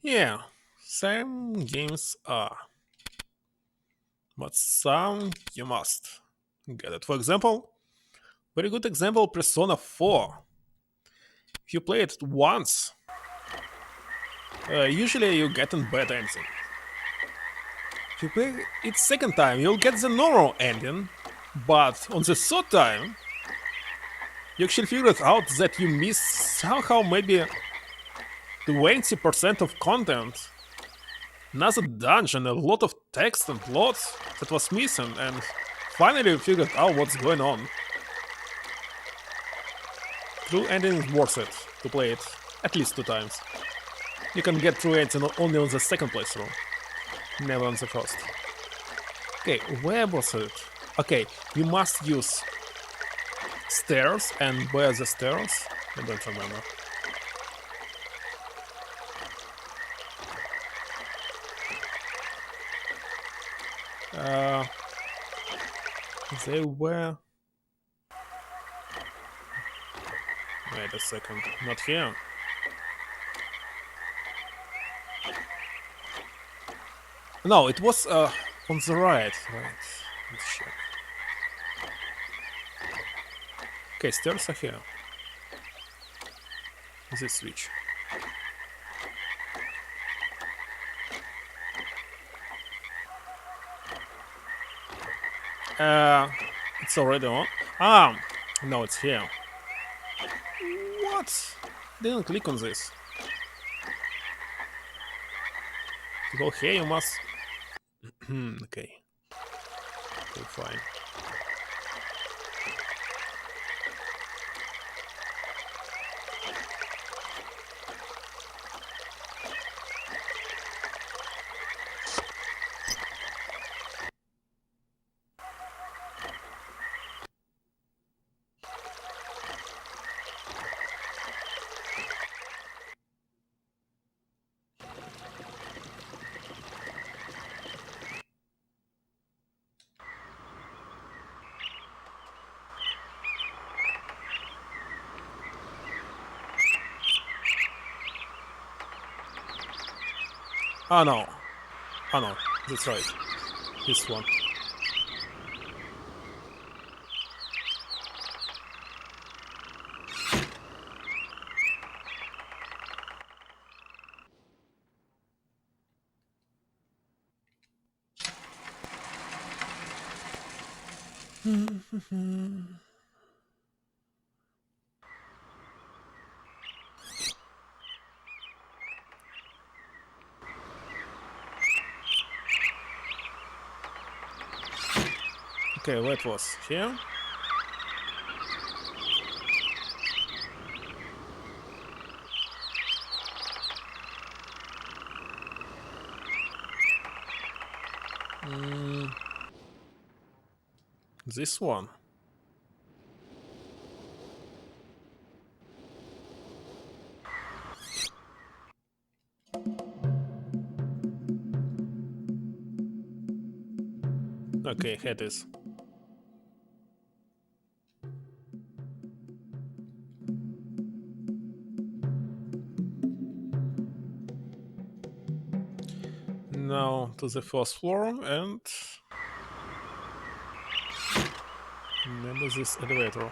Yeah, same games are, but some you must get it. For example, very good example, Persona 4. If you play it once, usually you get a bad ending. If you play it second time, you'll get the normal ending, but on the third time, you actually figured out that you missed somehow maybe 20% of content, another dungeon, a lot of text and plots that was missing, and finally you figured out what's going on. True ending is worth it to play it at least 2 times. You can get true ending only on the second playthrough, never on the first. Okay, where was it? Okay, you must use stairs, and where are the stairs? I don't remember. They were... Wait a second, not here. No, it was on the right. Right, let's check. Okay, stairs are here. This switch. It's already on. Ah, no, it's here. What? Didn't click on this. To go here, you must. Okay. Okay, fine. Oh no. Oh no, that's right. This one. Okay, where it was? Here? This one. Okay, here it is. Now to the first floor and remember this elevator.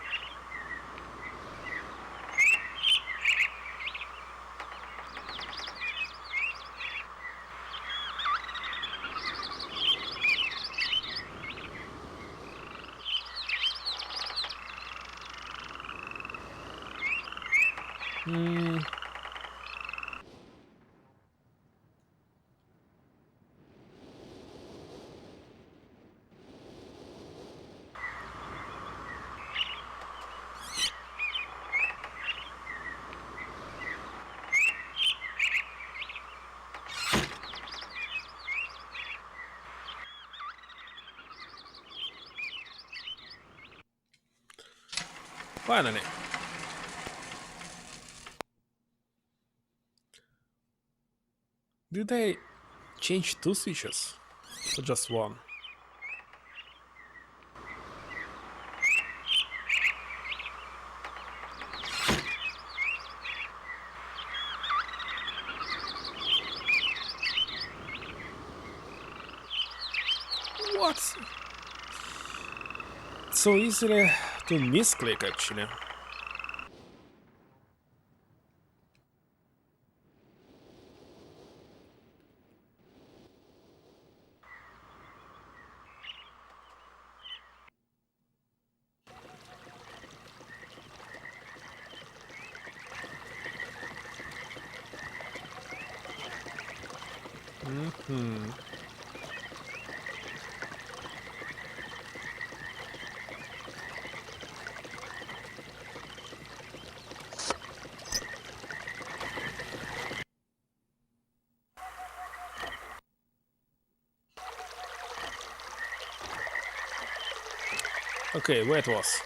Finally. Did they change 2 switches? Or just one? What? So easily to misclick actually. Okay, where it was?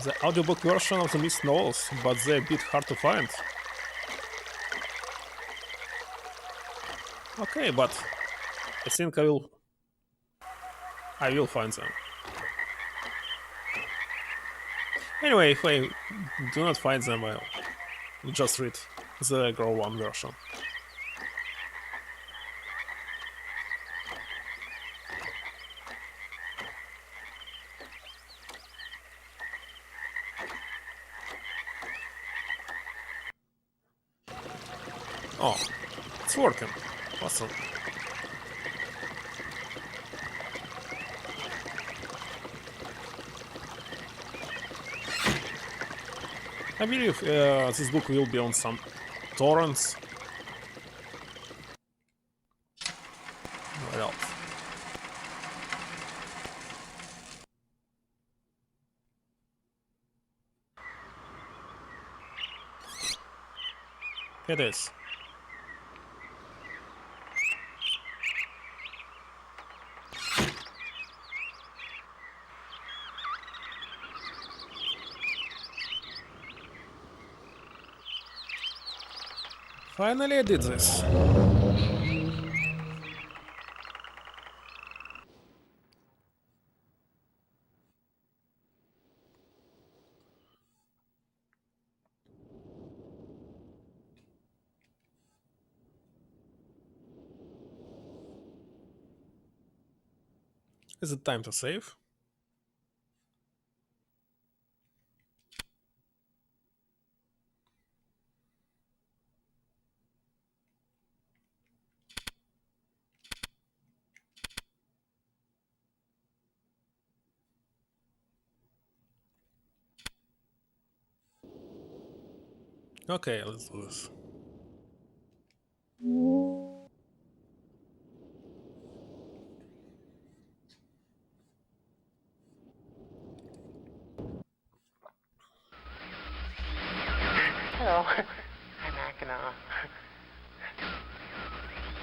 The audiobook version of the Myst novels, but they're a bit hard to find. Okay, but I think I will find them. Anyway, if I do not find them, I'll just read the Grow 1 version. Oh, it's working. Awesome. I believe this book will be on some torrents. What else? It is. Finally I did this. Is it time to save? Okay, let's do this. Hello, I'm Akana.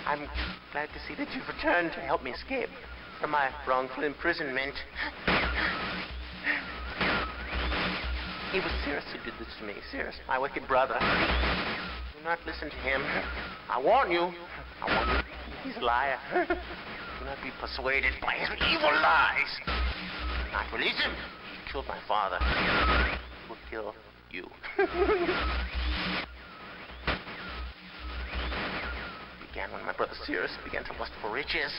I'm glad to see that you've returned to help me escape from my wrongful imprisonment. It was Cirrus who did this to me. Cirrus, my wicked brother. Do not listen to him. I warn you. He's a liar. Do not be persuaded by his evil lies. Do not release him. He killed my father. He will kill you. Began when my brother Cirrus began to lust for riches.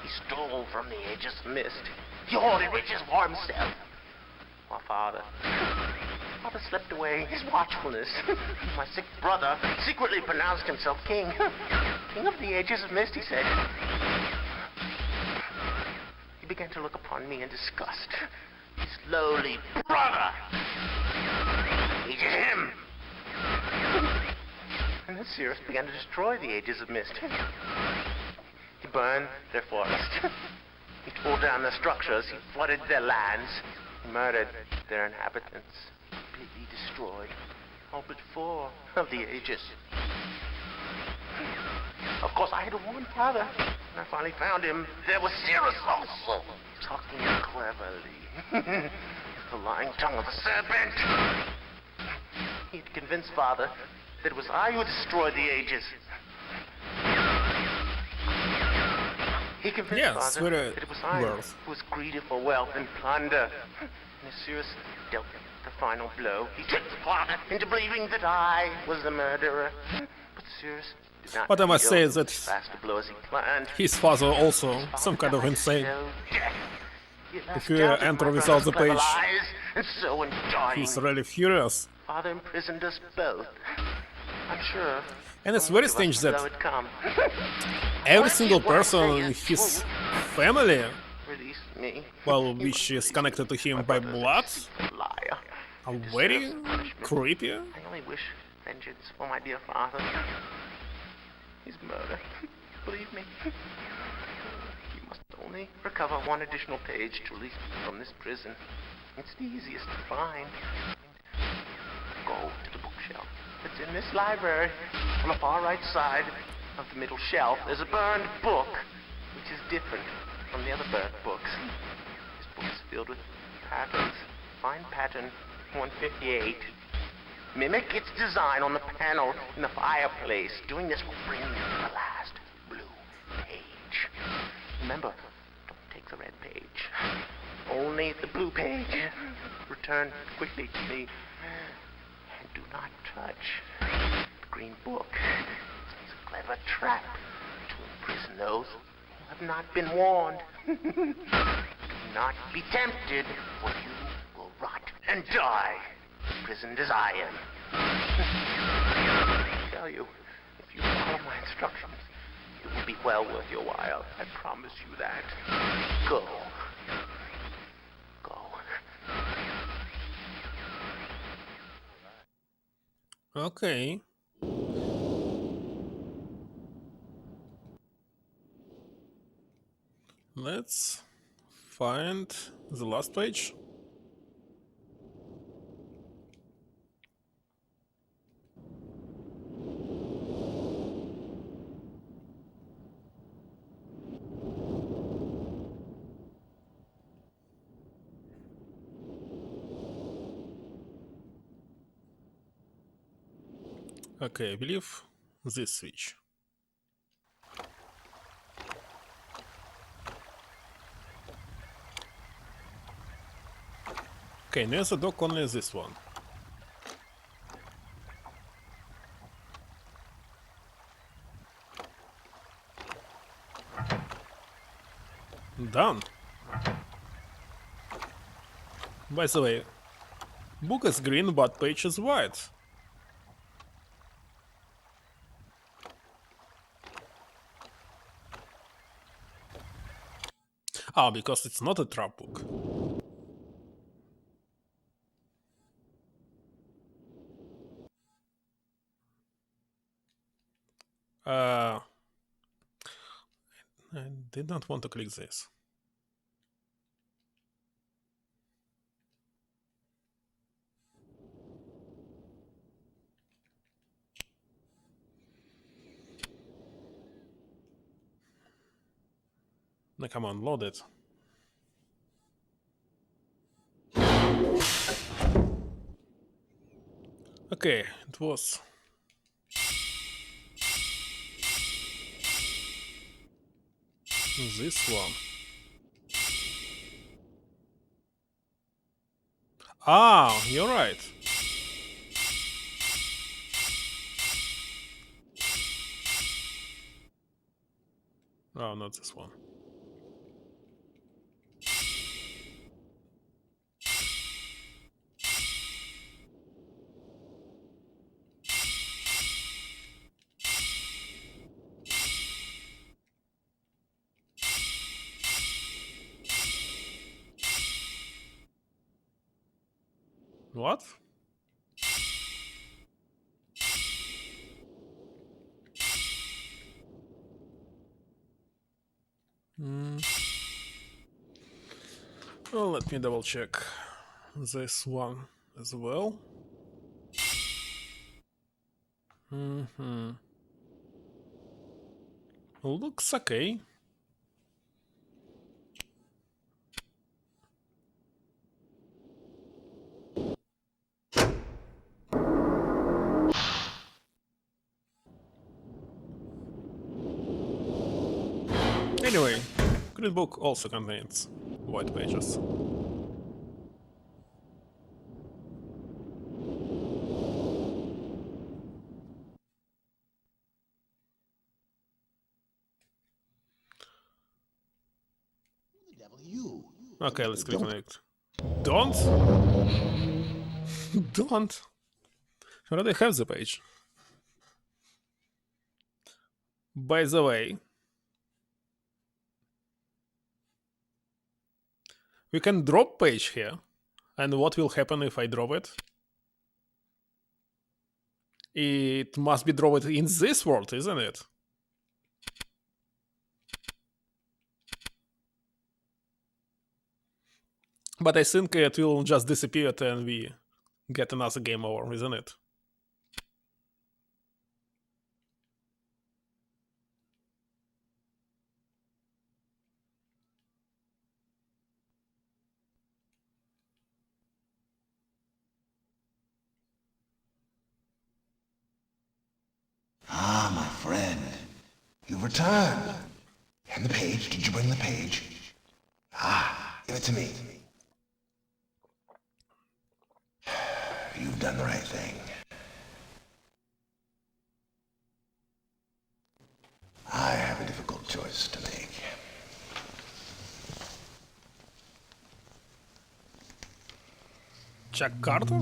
He stole from the ages of Myst. He hoarded riches for himself. My father slept away his watchfulness. My sick brother secretly pronounced himself king. King of the ages of Myst, he said. He began to look upon me in disgust. His lowly brother hated him. And then Cirrus began to destroy the ages of Myst. He burned their forest. He tore down their structures. He flooded their lands. He murdered their inhabitants. completely destroyed all but 4 of the ages. Of course, I had to warn Father. When I finally found him, there was Cirrus also, talking cleverly. With the lying tongue of a serpent. He'd convinced Father that it was I who destroyed the ages. He convinced Father that it was I who was greedy for wealth and plunder. And as Cirrus dealt the final blow, he tricked Father into believing that I was the murderer. But Cirrus did not. But I must say that fast to blow as he planned. his father also some kind of insane. If you enter without the page, and so in dying, he's really furious. Father imprisoned us both. I'm sure. And it's very strange that every single person in his family, well, which is connected to him by blood, are very creepy. I only wish vengeance for my dear father. His murder. Believe me. You must only recover 1 additional page to release me from this prison. It's the easiest to find. Go to the bookshelf. It's in this library. On the far right side of the middle shelf, there's a burned book, which is different from the other burned books. This book is filled with patterns. Find pattern 158. Mimic its design on the panel in the fireplace. Doing this will bring you to the last blue page. Remember, don't take the red page. Only the blue page. Return quickly to me. And do not touch the green book. It's a clever trap to imprison those who have not been warned. Do not be tempted, for you will rot and die, imprisoned as I am. I tell you, if you follow my instructions, it will be well worth your while. I promise you that. Go. Go. Okay. Let's find the last page. Okay, I believe this switch. Okay, near the dock only this one. Done. By the way, book is green but page is white. Ah, because it's not a trap book. I did not want to click this. Now come on, load it. Okay, it was this one. Ah, you're right. Oh, not this one. What? Well, let me double check this one. as well. Looks okay. Anyway, Green Book also contains white pages. Okay, let's click on it. Don't? Don't? I already have the page. By the way, we can drop page here. And what will happen if I drop it? It must be dropped in this world, isn't it? But I think it will just disappear and we get another game over, isn't it? Ah, my friend. You've returned. And the page? Did you bring the page? Ah, give it to me. You've done the right thing. I have a difficult choice to make. Check Carter?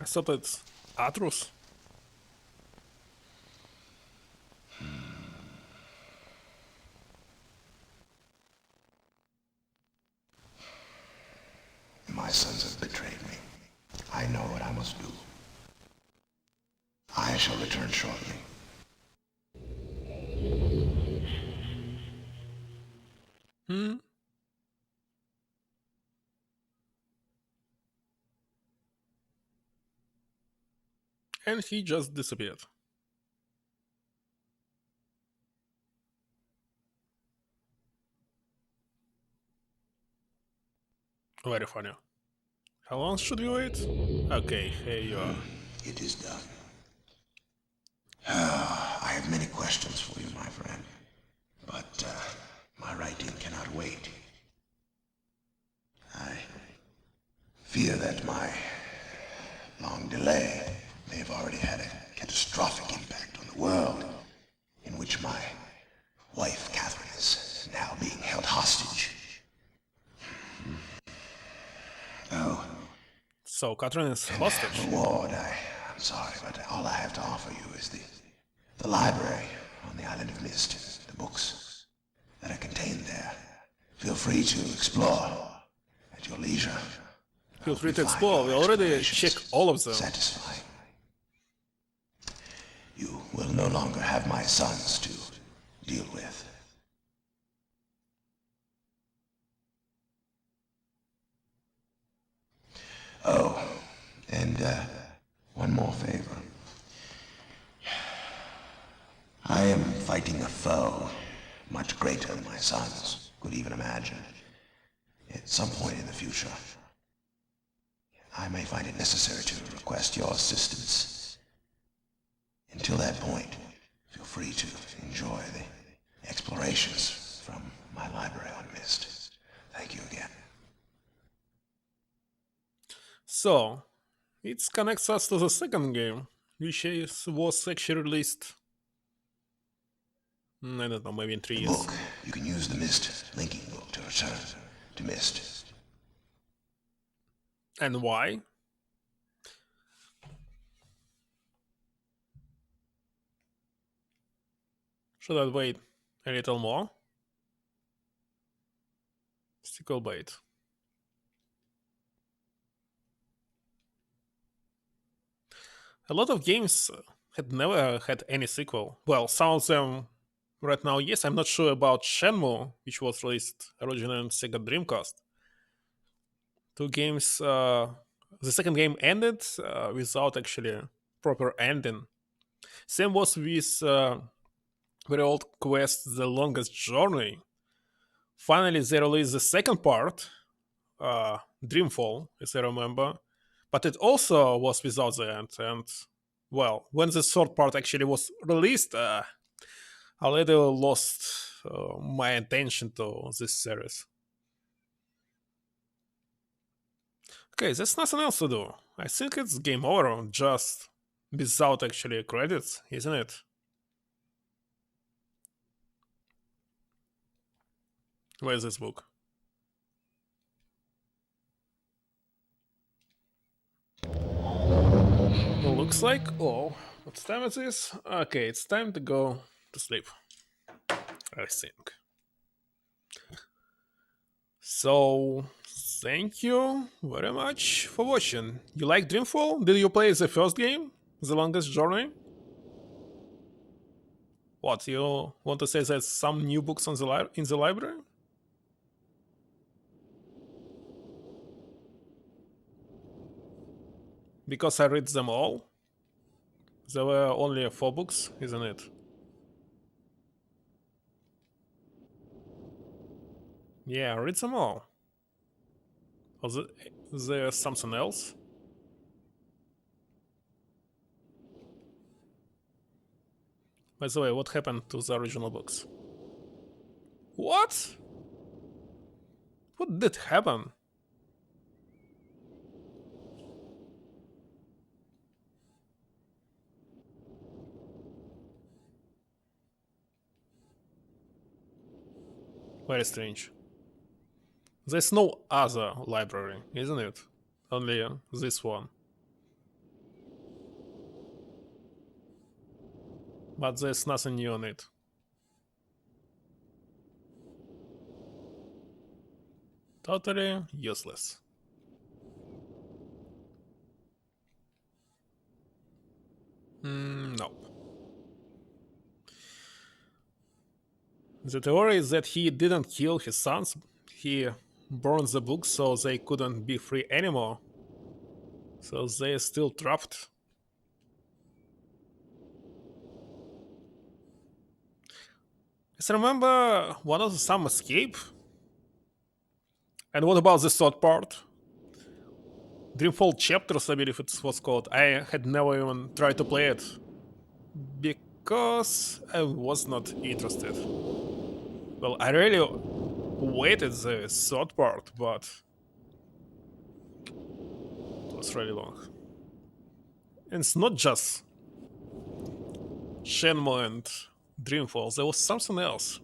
I thought it's Atrus. My sons have betrayed me. I know what I must do. I shall return shortly. And he just disappeared. Very funny. How long should we wait? Okay, here you are. It is done. I have many questions for you, my friend. But my writing cannot wait. I fear that my long delay may have already had a catastrophic impact on the world in which my wife, Catherine, is now being held hostage. Oh, So Catherine is hostage. Reward, I'm sorry, but all I have to offer you is the library on the island of Myst, the books that are contained there. Feel free to explore at your leisure. Feel free to explore. We already checked all of them. Satisfying. You will no longer have my sons to deal with. Oh, and one more favor. I am fighting a foe much greater than my sons could even imagine. At some point in the future, I may find it necessary to request your assistance. Until that point, feel free to enjoy the explorations from my library on Myst. Thank you again. So, it connects us to the second game, which was actually released, I don't know, maybe in 3 years. Book. You can use the Myst linking book to return to Myst. And why? Should I wait a little more? Sickle bait. A lot of games had never had any sequel. Well, some of them right now, yes. I'm not sure about Shenmue, which was released originally on Sega Dreamcast. Two games. The second game ended without actually proper ending. Same was with very old quest, The Longest Journey. Finally, they released the second part, Dreamfall, as I remember, but it also was without the end. And well, when the third part actually was released, I little lost my attention to this series. Okay, there's nothing else to do. I think it's game over, just without actually credits, isn't it? Where's this book? Looks like. Oh, what time is this? Okay, it's time to go to sleep, I think. So, thank you very much for watching. You like Dreamfall? Did you play the first game, The Longest Journey? What, you want to say there's some new books on in the library? Because I read them all? There were only 4 books, isn't it? Yeah, I read them all. Or there's something else? By the way, what happened to the original books? What? What did happen? Very strange. There's no other library, isn't it? Only this one. But there's nothing new on it. Totally useless. No. The theory is that he didn't kill his sons. He burned the books so they couldn't be free anymore. So they're still trapped. I remember one of some escape. And what about the third part? Dreamfall Chapters, I believe it was called. I had never even tried to play it. Because I was not interested. Well, I really waited the third part, but it was really long. And it's not just Shenmue and Dreamfall, there was something else.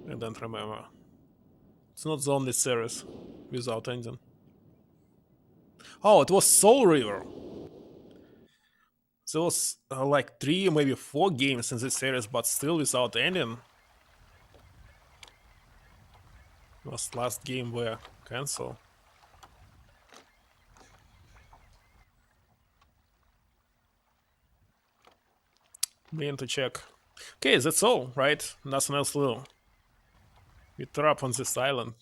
I don't remember. It's not the only series without ending. Oh, it was Soul River. There was like 3, maybe 4 games in this series, but still without ending. Was last game were cancelled. Mean to check. Okay, that's all, right? Nothing else to do. We trap on this island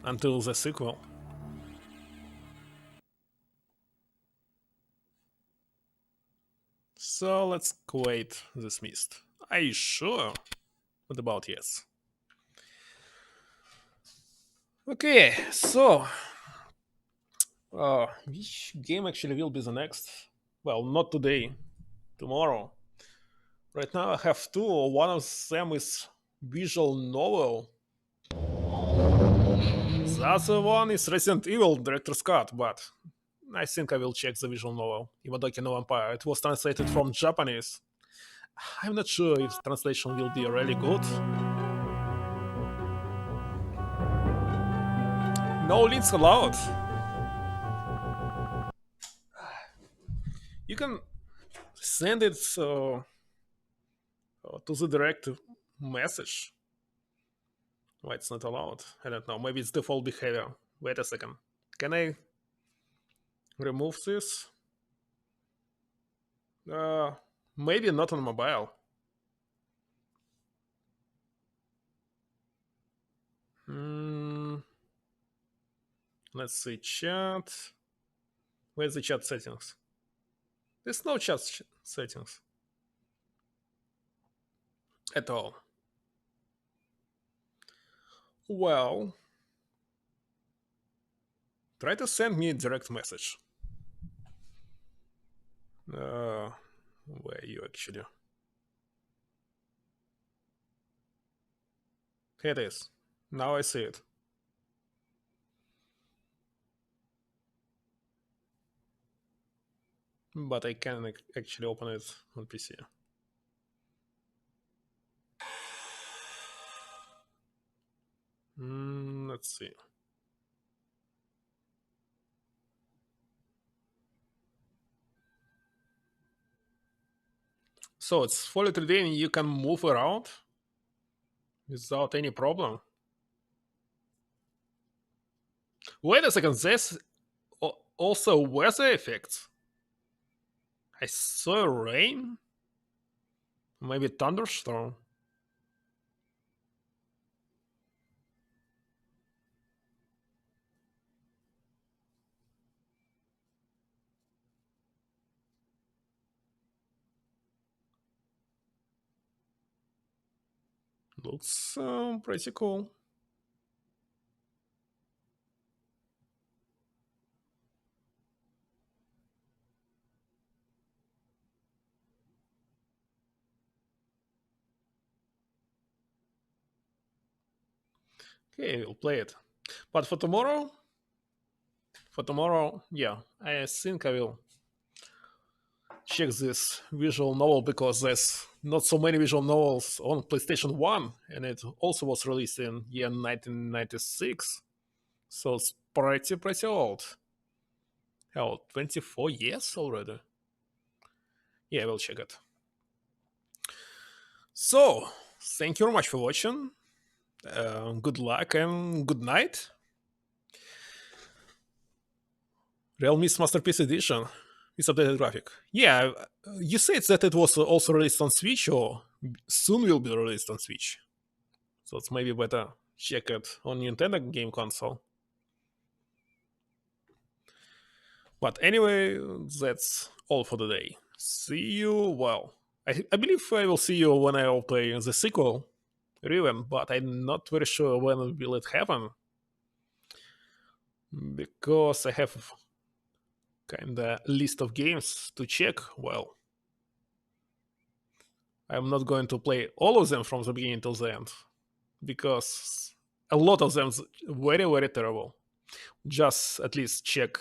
until the sequel. So let's quit this Myst. Are you sure? What about yes? Okay, so which game actually will be the next? Well, not today, tomorrow. Right now I have 2. One of them is visual novel. The other one is Resident Evil Director's Cut, but I think I will check the visual novel, Imadoki no Vampire. It was translated from Japanese. I'm not sure if translation will be really good. No links allowed. You can send it to the direct message. Why it's not allowed? I don't know. Maybe it's default behavior. Wait a second. Can I remove this? Maybe not on mobile. Let's see, chat. Where's the chat settings? There's no chat settings at all. Well, try to send me a direct message. Where are you actually? Here it is. Now I see it. But I can actually open it on PC. Let's see. So it's fully 3D and you can move around without any problem. Wait a second, there's also weather effects. I saw rain, maybe thunderstorm. Looks pretty cool. Okay, we'll play it. But for tomorrow, yeah, I think I will check this visual novel because there's not so many visual novels on PlayStation 1 and it also was released in year 1996. So it's pretty old. Hell, 24 years already? Yeah, we'll check it. So, thank you very much for watching. Good luck and good night. Real Myst Masterpiece Edition with updated graphic. Yeah, you said that it was also released on Switch or soon will be released on Switch. So it's maybe better check it on Nintendo game console. But anyway, that's all for today. See you, well, I believe I will see you when I will play the sequel, Riven, but I'm not very sure when will it happen. Because I have kinda list of games to check. Well, I'm not going to play all of them from the beginning till the end. Because a lot of them very, very terrible. Just at least check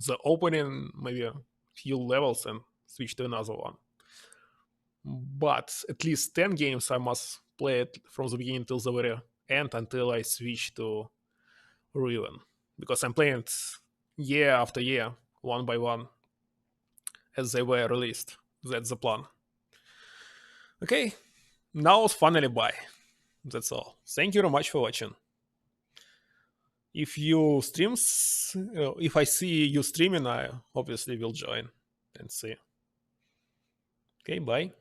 the opening, maybe a few levels and switch to another one. But at least 10 games I must play it from the beginning till the very end until I switch to Riven. Because I'm playing it year after year, one by one, as they were released. That's the plan. Okay, now finally bye. That's all. Thank you very much for watching. If you streams, if I see you streaming, I obviously will join and see. Okay, bye.